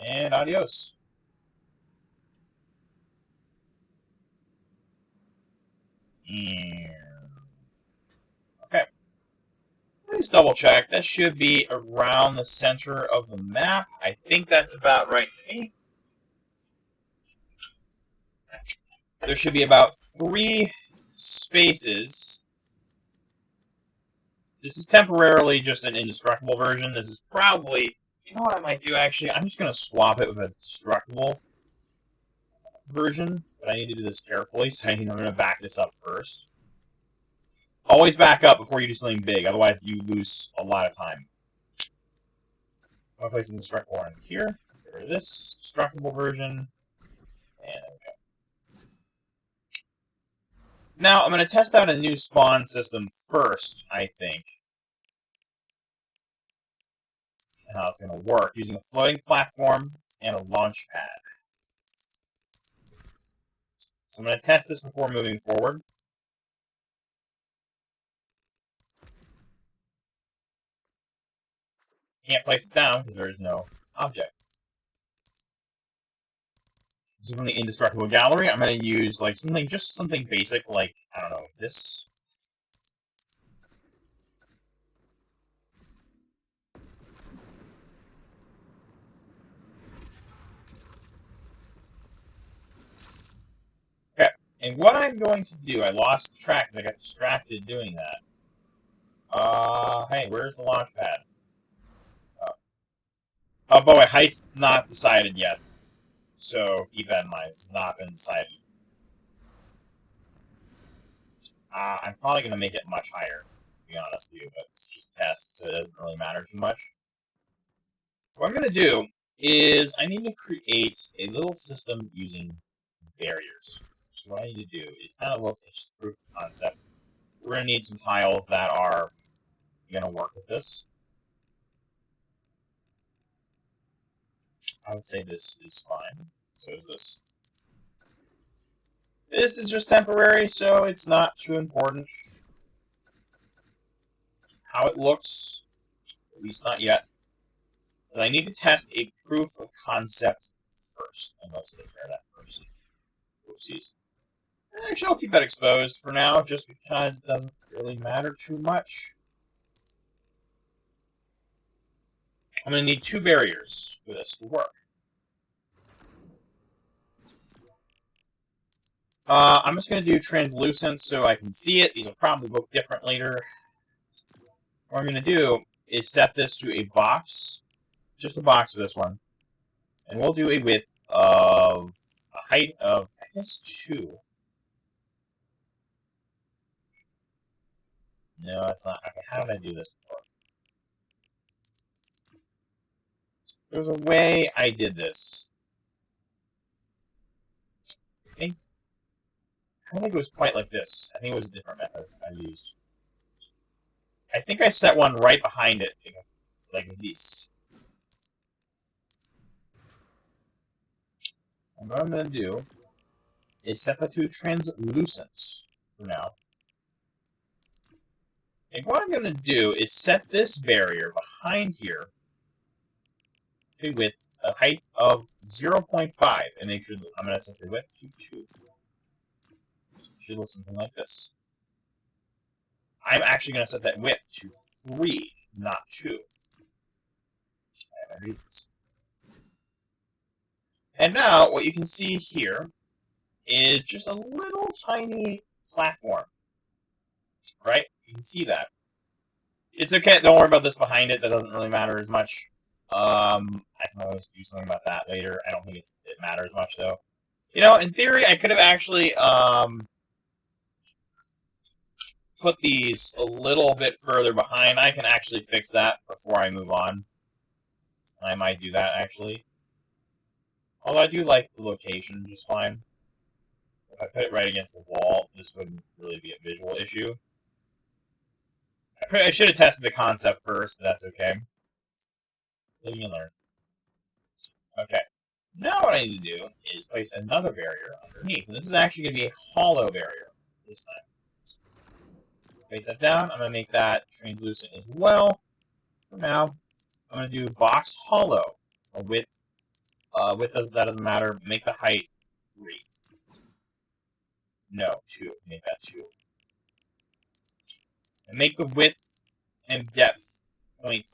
And adios. Okay. Let's double check. That should be around the center of the map. I think that's about right. There should be about 3 spaces. This is temporarily just an indestructible version. This is probably... You know what I might do, actually? I'm just going to swap it with a destructible version. But I need to do this carefully, so I'm going to back this up first. Always back up before you do something big, otherwise you lose a lot of time. I'm going to place an indestructible one here. Get rid of this destructible version. And there we go. Now, I'm going to test out a new spawn system first, I think. And how it's going to work, using a floating platform and a launch pad. So I'm going to test this before moving forward. Can't place it down because there is no object. So from the indestructible gallery, I'm going to use like something basic, like, I don't know, this. Okay, and what I'm going to do, I lost track because I got distracted doing that. Hey, where's the launch pad? Oh boy, height's not decided yet. So keep that in mind, it's not been decided. I'm probably going to make it much higher, to be honest with you, but it's just a test, so it doesn't really matter too much. What I'm going to do is I need to create a little system using barriers. So what I need to do is kind of look at the proof of concept. We're going to need some tiles that are going to work with this. I would say this is fine. So is this. This is just temporary, so it's not too important how it looks, at least not yet. But I need to test a proof of concept first. And let's take care of that first. Oopsies. Actually, I'll keep that exposed for now, just because it doesn't really matter too much. I'm going to need 2 barriers for this to work. I'm just going to do translucent so I can see it. These will probably look different later. What I'm going to do is set this to a box. Just a box for this one. And we'll do a width of a height of, I guess, 2. No, that's not. Okay, how did I do this before? There's a way I did this. I don't think it was quite like this. I think it was a different method I used. I think I set one right behind it, like this. And what I'm going to do is set that to translucent for now. And what I'm going to do is set this barrier behind here to with a height of 0.5, and make sure that I'm going to set the width to 2. Should look something like this. I'm actually going to set that width to 3, not 2. I have my reasons. And now, what you can see here is just a little tiny platform. Right? You can see that. It's okay, don't worry about this behind it, that doesn't really matter as much. I can always do something about that later. I don't think it matters much, though. You know, in theory, I could have actually, put these a little bit further behind. I can actually fix that before I move on. I might do that, actually. Although I do like the location just fine. If I put it right against the wall, this wouldn't really be a visual issue. I should have tested the concept first, but that's okay. Live and learn. Okay. Now what I need to do is place another barrier underneath. And this is actually going to be a hollow barrier this time. Place that down. I'm going to make that translucent as well. For now, I'm going to do box hollow. A width. Width that doesn't matter. Make the height 3. No, 2. Make that 2. And make the width and depth 0.5.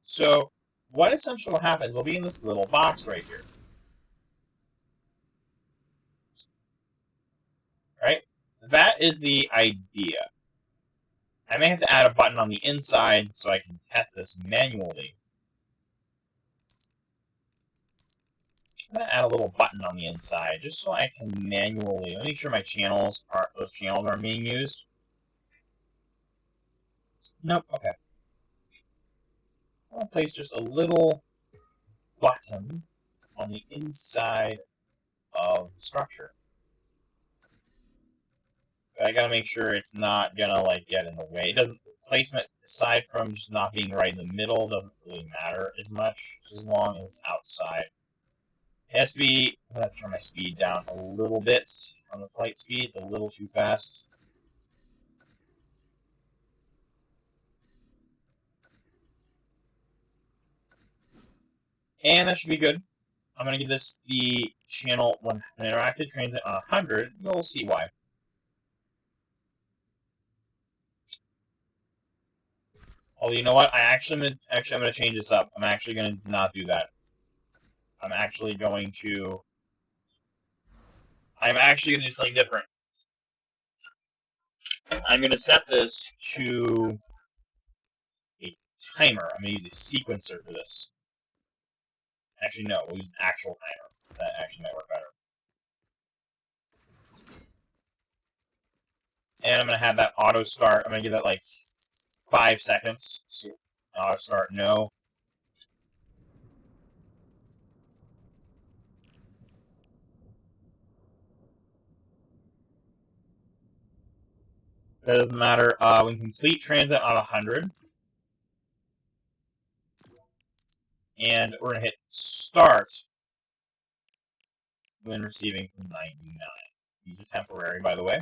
So, what essentially will happen is we'll be in this little box right here. Right? That is the idea. I may have to add a button on the inside so I can test this manually. I'm going to add a little button on the inside just so I can manually make sure my those channels aren't being used. Nope, okay. I'll place just a little button on the inside of the structure. But I gotta make sure it's not gonna like get in the way. It doesn't placement aside from just not being right in the middle doesn't really matter as much as long as it's outside. It has to be. I'm gonna turn my speed down a little bit on the flight speed. It's a little too fast. And that should be good. I'm going to give this the channel when an interactive transit on 100. You'll see why. Although, you know what? I'm going to change this up. I'm actually going to not do that. I'm actually going to do something different. I'm going to set this to a timer. I'm going to use a sequencer for this. Actually, no. We'll use an actual timer. That actually might work better. And I'm going to have that auto start. I'm going to give that like 5 seconds. So, auto start, no. That doesn't matter. When complete transit on 100. And we're going to hit start when receiving from 99. These are temporary, by the way.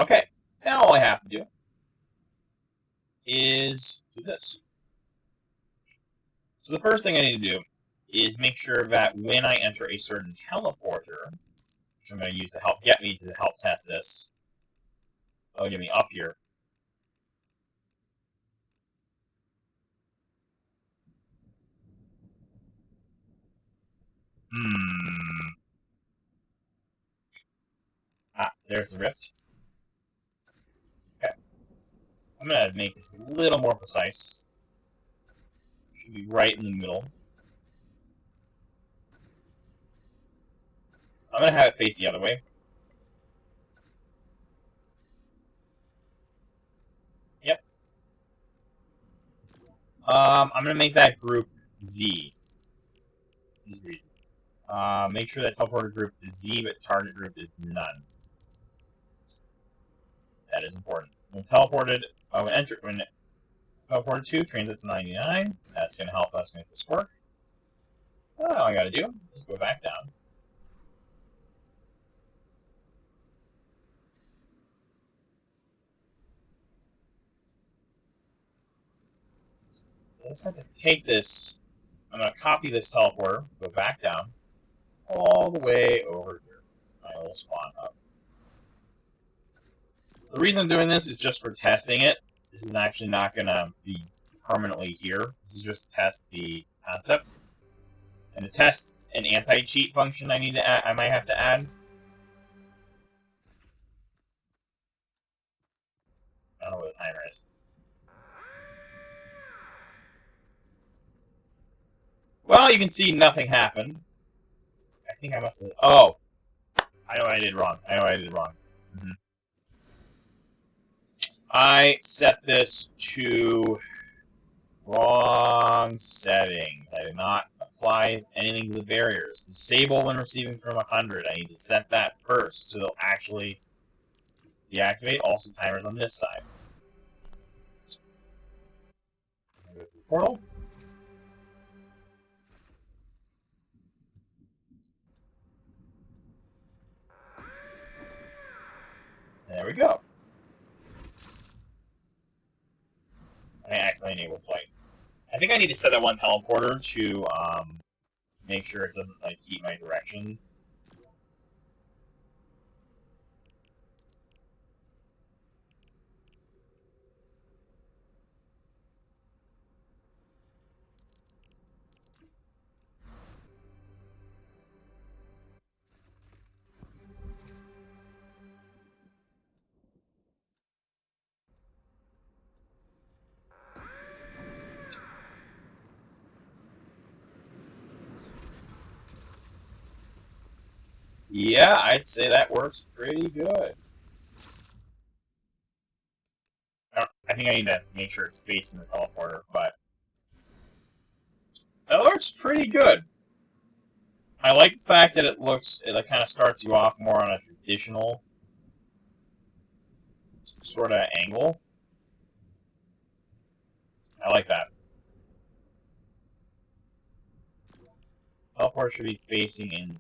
Okay, now all I have to do is do this. So the first thing I need to do is make sure that when I enter a certain teleporter, which I'm going to use to help get me to help test this, it'll get me up here. There's the rift. Okay. I'm going to make this a little more precise. Should be right in the middle. I'm going to have it face the other way. Yep. I'm going to make that group Z. Make sure that teleporter group is Z, but target group is none. That is important. When teleported, when teleported to transit to 99, that's going to help us make this work. All I got to do is go back down. I just have to take this. I'm going to copy this teleporter, go back down, all the way over here. My little spawn hub. The reason I'm doing this is just for testing it. This is actually not going to be permanently here. This is just to test the concept. And to test an anti-cheat function I might have to add. I don't know what the timer is. Well, you can see nothing happened. I think I must have... Oh! I know what I did wrong. Mm-hmm. I set this to wrong setting. I did not apply anything to the barriers. Disable when receiving from 100. I need to set that first, so they'll actually deactivate. Also, timers on this side. Go to the portal. There we go. I accidentally enabled flight. I think I need to set that one teleporter to make sure it doesn't like keep my direction. Yeah, I'd say that works pretty good. I think I need to make sure it's facing the teleporter, but that looks pretty good. I like the fact that it kind of starts you off more on a traditional sort of angle. I like that. Teleport should be facing in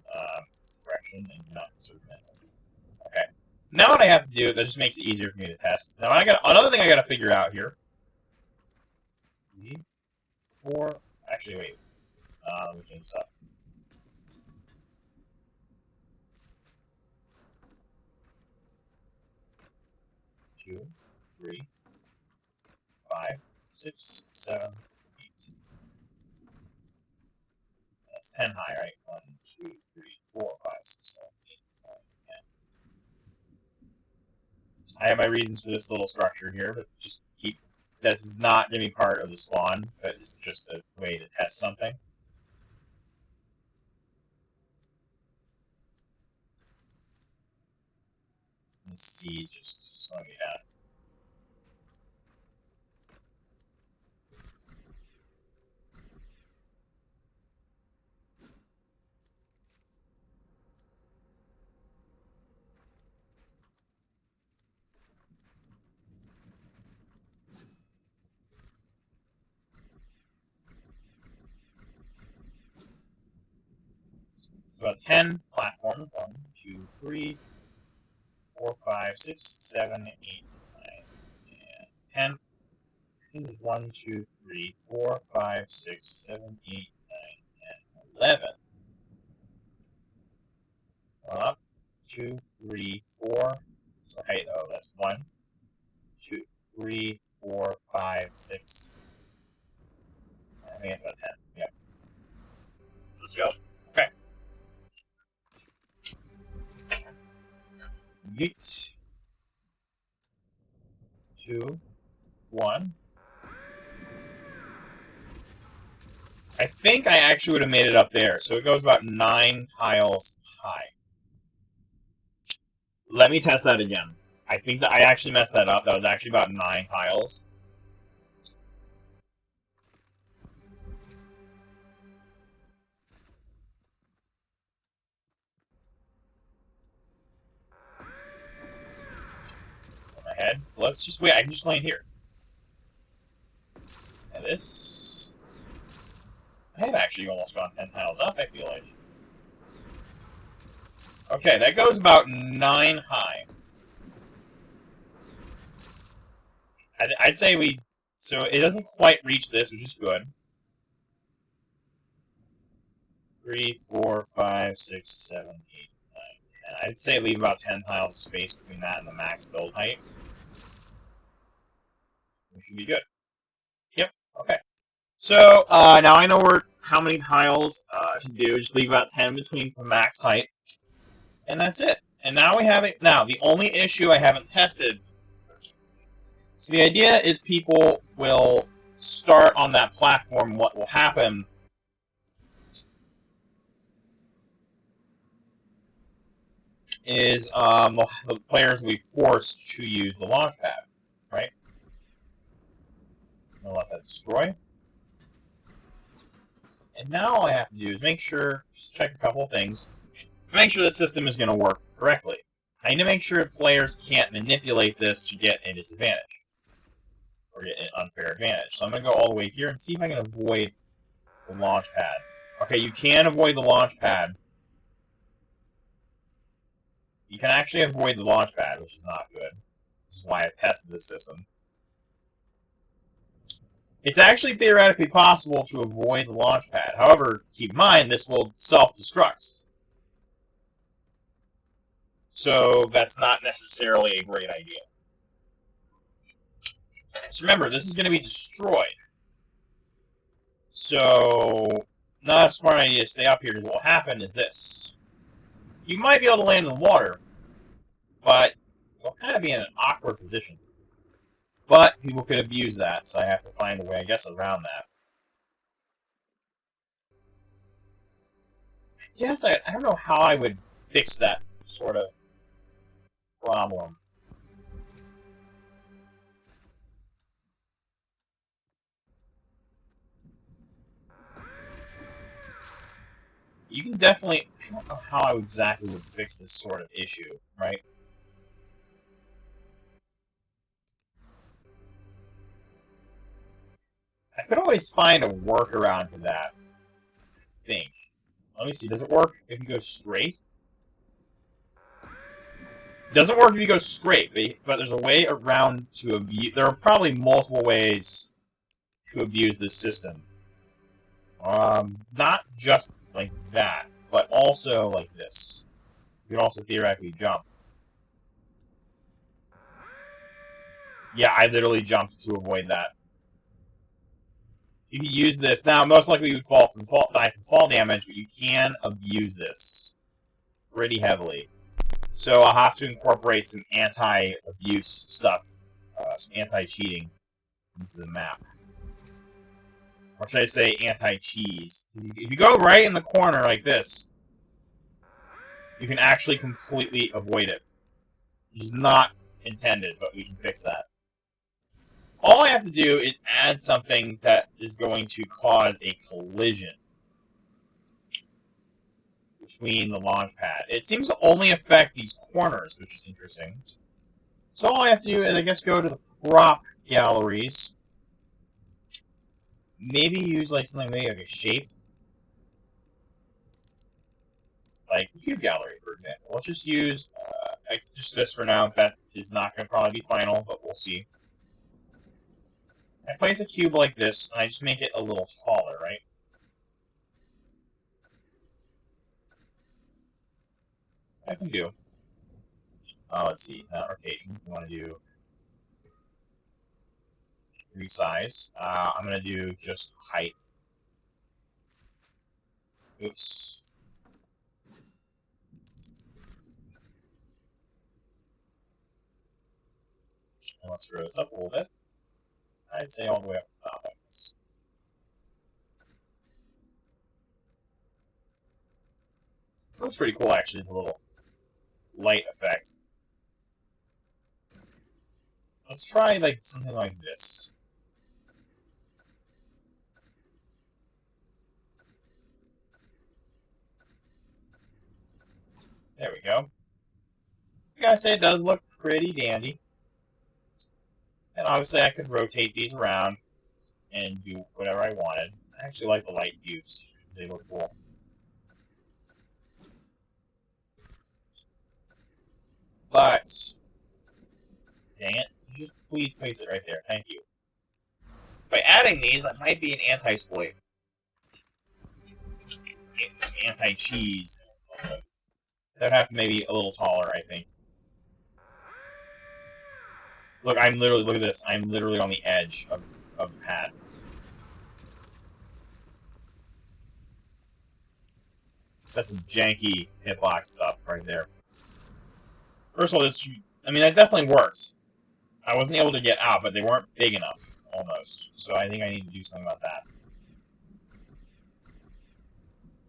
direction and not sort of angle. Okay. Now what I have to do, that just makes it easier for me to test. Now I got another thing I got to figure out here. 4. Actually, wait. Let me change this up. 2, 3, 5, 6, 7, 8. That's 10 high, right? 1, 2, 3, 4, 5, 6, 7, 8, 9, 10. I have my reasons for this little structure here, but just keep. This is not going to be part of the spawn, but it's just a way to test something. The C is just slowing me down. About 10 platforms. 1, 2, 3, 4, 5, 6, 7, 8, 9, and 10. think there's 1, 2, 3, 4, 5, 6, 7, 8, 9, 10, 11. Up, 2, 3, 4. So height, oh, that's 1, 2, 3, 4, 5, 6. I think it's about 10. Yep. Let's go. Okay. Yeet. 2, 1. I think I actually would have made it up there. So it goes about 9 tiles high. Let me test that again. I think that I actually messed that up. That was actually about 9 tiles. On my head. Let's just wait. I can just land here. And this. I have actually almost gone 10 tiles up, I feel like. Okay, that goes about 9 high. I'd say we... So it doesn't quite reach this, which is good. 3, 4, 5, 6, 7, 8, 9, 10. I'd say leave about 10 tiles of space between that and the max build height. We should be good. Yep, okay. So, now I know how many tiles to do. Just leave about 10 between the max height. And that's it. And now we have it. Now, the only issue I haven't tested... So the idea is people will start on that platform. What will happen is the players will be forced to use the launch pad, right? I'll let that destroy. And now all I have to do is make sure, just check a couple of things, make sure the system is going to work correctly. I need to make sure players can't manipulate this to get a disadvantage. Or get an unfair advantage. So I'm going to go all the way here and see if I can avoid the launch pad. Okay, you can avoid the launch pad. You can actually avoid the launch pad, which is not good. This is why I tested this system. It's actually theoretically possible to avoid the launch pad. However, keep in mind, this will self-destruct. So that's not necessarily a great idea. So remember, this is going to be destroyed. So, not a smart idea to stay up here, because what will happen is this. You might be able to land in the water, but you'll kind of be in an awkward position. But people could abuse that, so I have to find a way, I guess, around that. Yes, I don't know how I would fix that sort of problem. You can definitely... I don't know how I exactly would fix this sort of issue, right? I could always find a workaround to that, I think. Let me see, does it work if you go straight? It doesn't work if you go straight, but there's a way around to abuse... There are probably multiple ways to abuse this system. Not just like that, but also like this. You can also theoretically jump. Yeah, I literally jumped to avoid that. You can use this. Now, most likely you would die from fall damage, but you can abuse this pretty heavily. So I'll have to incorporate some anti-abuse stuff, some anti-cheating into the map. Or should I say anti-cheese? If you go right in the corner like this, you can actually completely avoid it. Which is not intended, but we can fix that. All I have to do is add something that is going to cause a collision between the launch pad. It seems to only affect these corners, which is interesting. So all I have to do is, I guess, go to the prop galleries. Maybe use like something maybe like a shape. Like the cube gallery, for example. Let's just use, just for now, that is not going to probably be final, but we'll see. I place a cube like this, and I just make it a little taller, right? I can do. Let's see. Rotation. We want to do resize. I'm going to do just height. Oops. And let's screw this up a little bit. I'd say all the way up the top like this. Looks pretty cool, actually, the little light effect. Let's try like something like this. There we go. I gotta say, it does look pretty dandy. And obviously, I could rotate these around and do whatever I wanted. I actually like the light cubes. They look cool. But, dang it. Just please place it right there. Thank you. By adding these, I might be an anti-sploit. Anti-cheese. That'd have to maybe a little taller, I think. Look, look at this. I'm literally on the edge of the pad. That's some janky hitbox stuff right there. First of all, that definitely works. I wasn't able to get out, but they weren't big enough, almost. So I think I need to do something about that.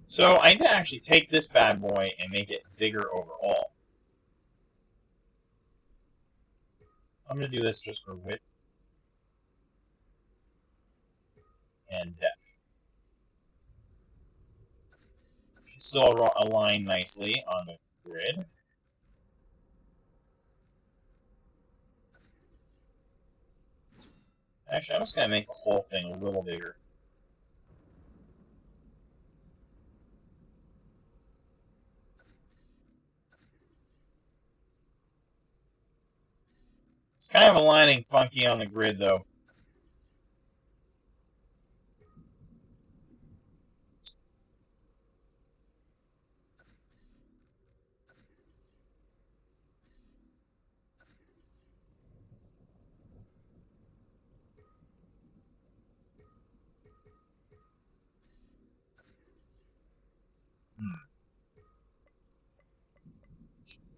So I need to actually take this bad boy and make it bigger overall. I'm going to do this just for width and depth. Should still align nicely on the grid. Actually, I'm just going to make the whole thing a little bigger. It's kind of aligning funky on the grid, though.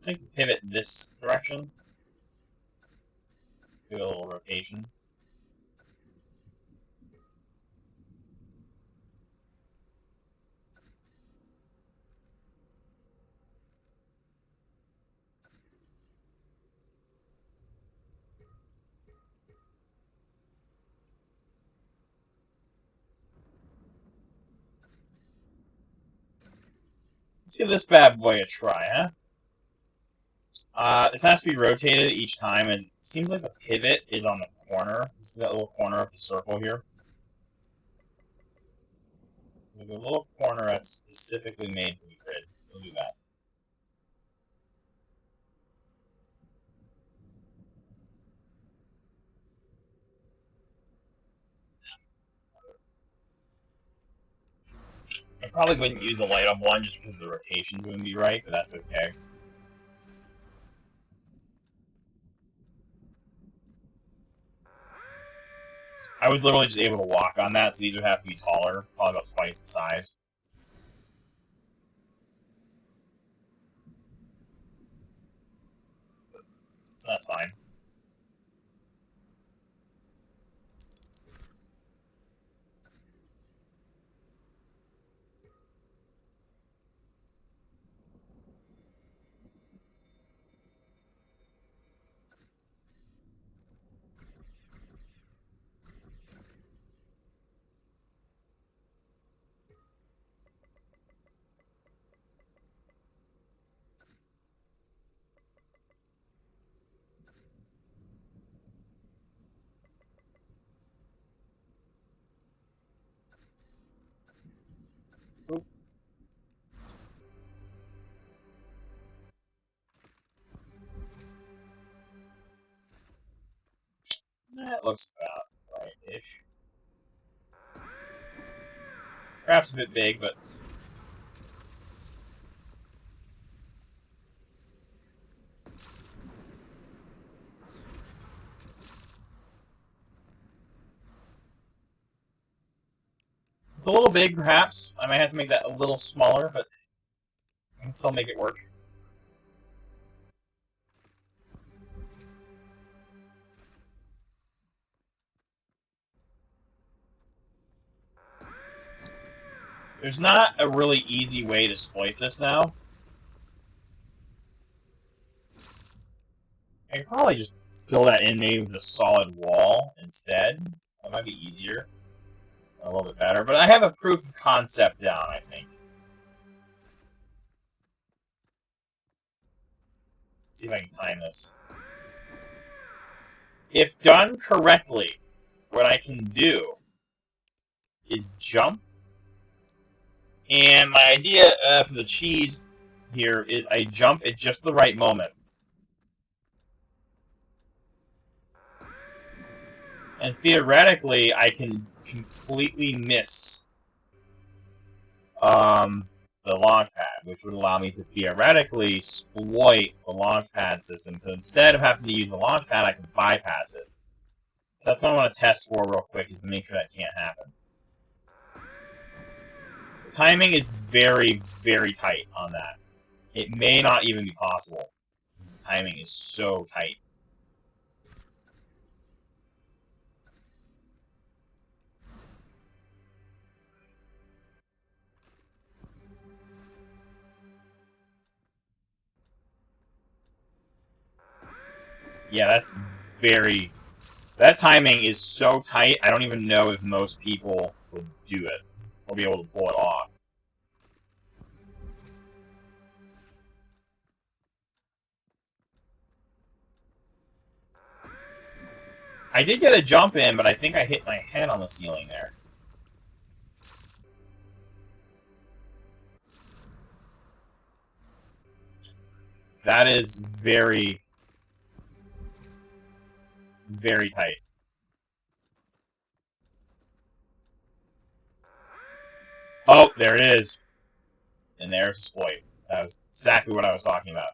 I think pivot this direction. Do a little rotation. Let's give this bad boy a try, huh? This has to be rotated each time, and it seems like the pivot is on the corner. This is that little corner of the circle here. There's a little corner that's specifically made for the grid. We'll do that. I probably wouldn't use a light up one just because the rotation wouldn't be right, but that's okay. I was literally just able to walk on that, so these would have to be taller, probably about twice the size. That's fine. Oop. That looks about right. Ish. Perhaps a bit big, but... It's a little big, perhaps. I might have to make that a little smaller, but I can still make it work. There's not a really easy way to exploit this now. I could probably just fill that in maybe with a solid wall instead. That might be easier. A little bit better. But I have a proof of concept down, I think. Let's see if I can time this. If done correctly, what I can do is jump. And my idea for the cheese here is I jump at just the right moment. And theoretically, I can completely miss the launch pad, which would allow me to theoretically exploit the launch pad system. So instead of having to use the launch pad, I can bypass it. So that's what I want to test for real quick, is to make sure that can't happen. The timing is very, very tight on that. It may not even be possible. The timing is so tight. Yeah, that's very... That timing is so tight, I don't even know if most people would do it. Or be able to pull it off. I did get a jump in, but I think I hit my head on the ceiling there. That is very, very tight. Oh, there it is. And there's exploit. That was exactly what I was talking about.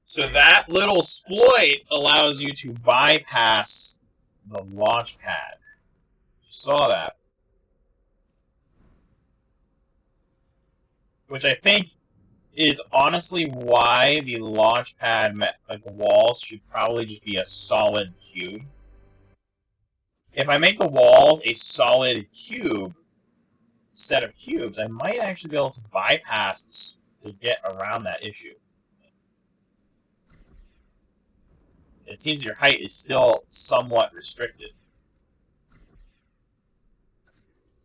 So that little exploit allows you to bypass the launch pad. You saw that. Which I think is honestly why the launch pad, like the walls, should probably just be a solid cube. If I make the walls a solid cube, set of cubes, I might actually be able to bypass to get around that issue. It seems your height is still somewhat restricted.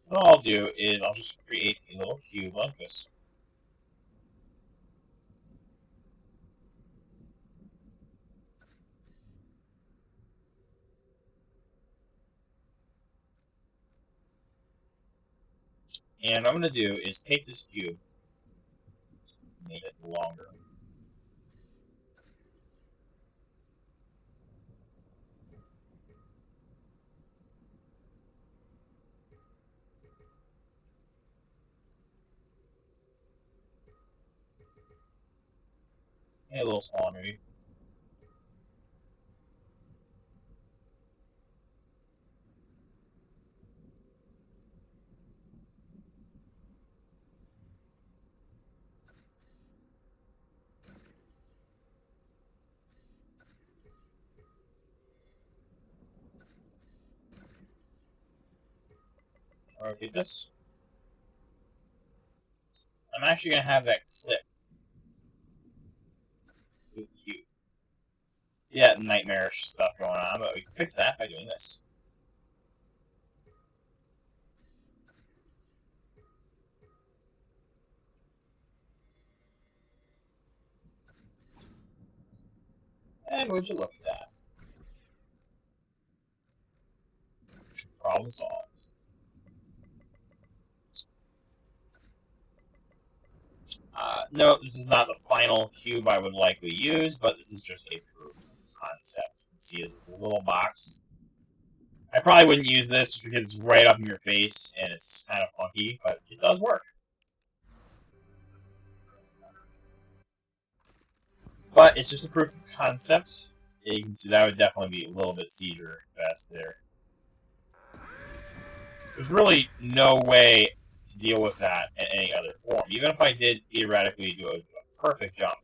What I'll do is I'll just create a little cube like this. And what I'm going to do is take this cube, make it longer. And a little smaller, maybe. Rotate this. I'm actually going to have that clip. Ooh, cute. Yeah, nightmarish stuff going on, but we can fix that by doing this. And would you look at that? Problem solved. No, this is not the final cube I would likely use, but this is just a proof. concept. You can see it's a little box. I probably wouldn't use this just because it's right up in your face and it's kind of funky, but it does work. But it's just a proof of concept. You can see that would definitely be a little bit seizure fest there. There's really no way to deal with that in any other form. Even if I did theoretically do a perfect jump.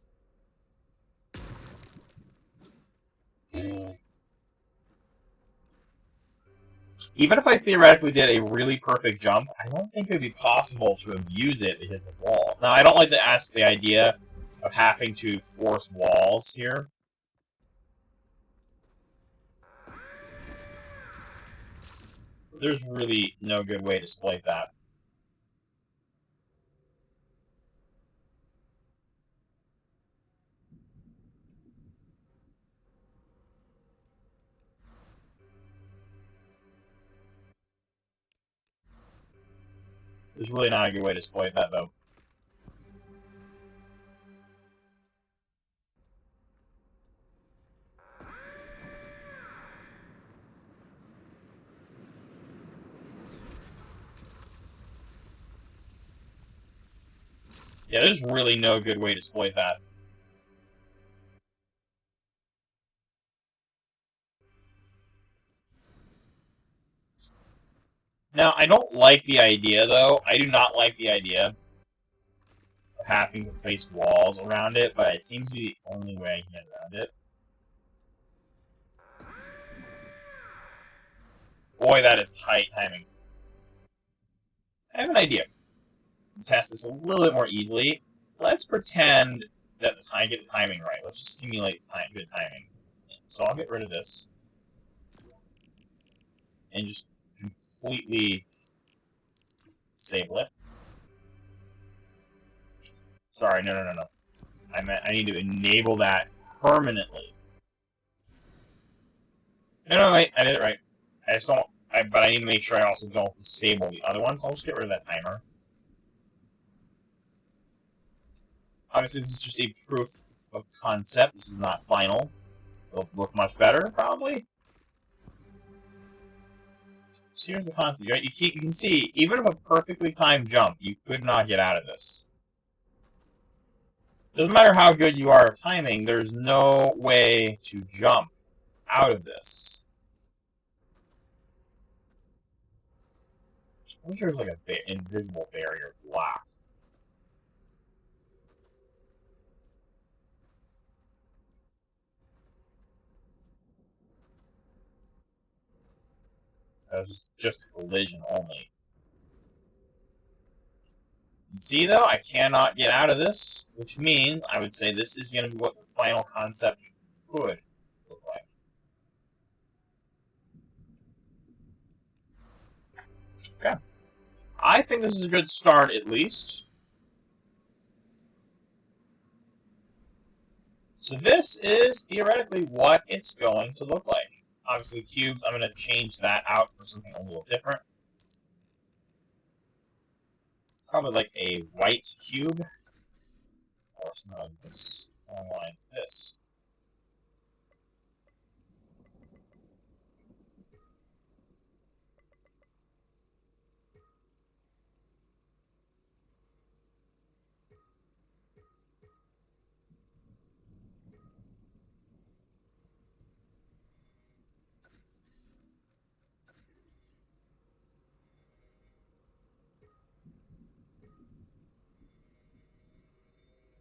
Even if I theoretically did a really perfect jump, I don't think it would be possible to abuse it because of the walls. Now, I don't like to ask the idea of having to force walls here. There's really no good way to exploit that. There's really not a good way to exploit that, though. Yeah, there's really no good way to exploit that. Now, I don't like the idea, though. I do not like the idea of having to place walls around it, but it seems to be the only way I can get around it. Boy, that is tight timing. I have an idea. Test this a little bit more easily. Let's pretend that I get the timing right. Let's just simulate good timing. So I'll get rid of this. And just completely disable it. Sorry, no. I need to enable that permanently. No, wait, I did it right. I just don't, but I need to make sure I also don't disable the other ones. I'll just get rid of that timer. Obviously, this is just a proof of concept. This is not final. It'll look much better, probably. So here's the concept, right? You can see, even with a perfectly timed jump, you could not get out of this. Doesn't matter how good you are at timing, there's no way to jump out of this. I wish there was like an invisible barrier block. That was just a collision only. You see, though, I cannot get out of this, which means I would say this is going to be what the final concept could look like. Okay. I think this is a good start, at least. So this is theoretically what it's going to look like. Obviously, cubes, I'm going to change that out for something a little different. Probably like a white cube. Or something like this. Along the lines of this.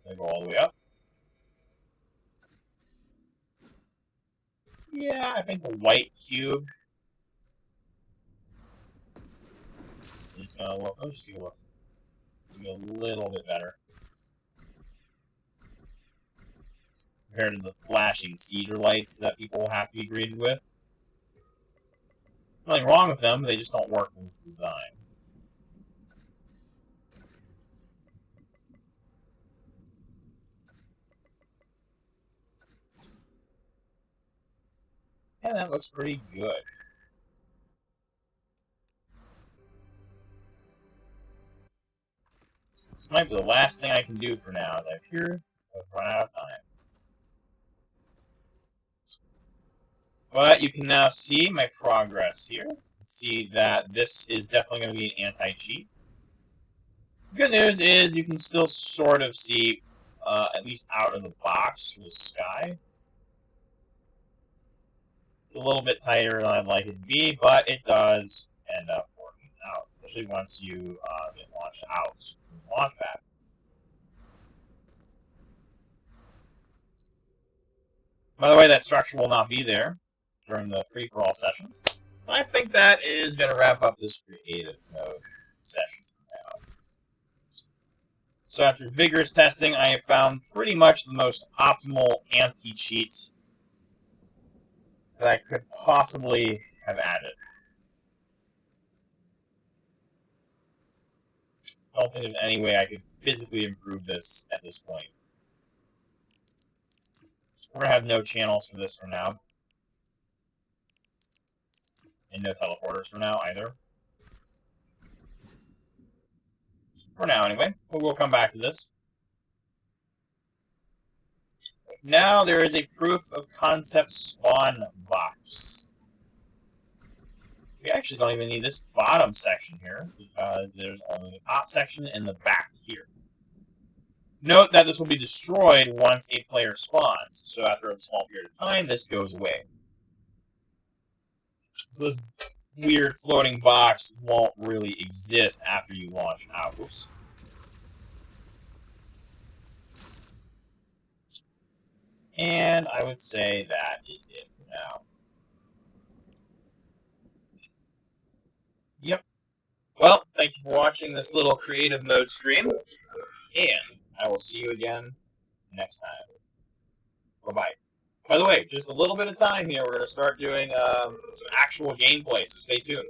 They go all the way up. Yeah, I think the white cube is going to look. Let's just look. Be a little bit better compared to the flashing seizure lights that people have to be greeted with. Nothing wrong with them, they just don't work in this design. And that looks pretty good. This might be the last thing I can do for now, as I appear to have run out of time. But you can now see my progress here. See that this is definitely going to be an anti-cheat. Good news is you can still sort of see, at least out of the box, the sky. It's a little bit tighter than I'd like it to be, but it does end up working out, especially once you get launched out from the launchpad. By the way, that structure will not be there during the free-for-all sessions. I think that is going to wrap up this creative mode session for now. So after vigorous testing, I have found pretty much the most optimal anti-cheat that I could possibly have added. I don't think there's any way I could physically improve this at this point. We're going to have no channels for this for now. And no teleporters for now either. For now anyway, but we'll come back to this. Now there is a proof of concept spawn box. We actually don't even need this bottom section here, because there's only the top section and the back here. Note that this will be destroyed once a player spawns, so after a small period of time, this goes away. So this weird floating box won't really exist after you launch out. Oops. And I would say that is it for now. Yep. Well, thank you for watching this little creative mode stream, and I will see you again next time. Bye-bye. By the way, just a little bit of time here. We're going to start doing some actual gameplay, so stay tuned.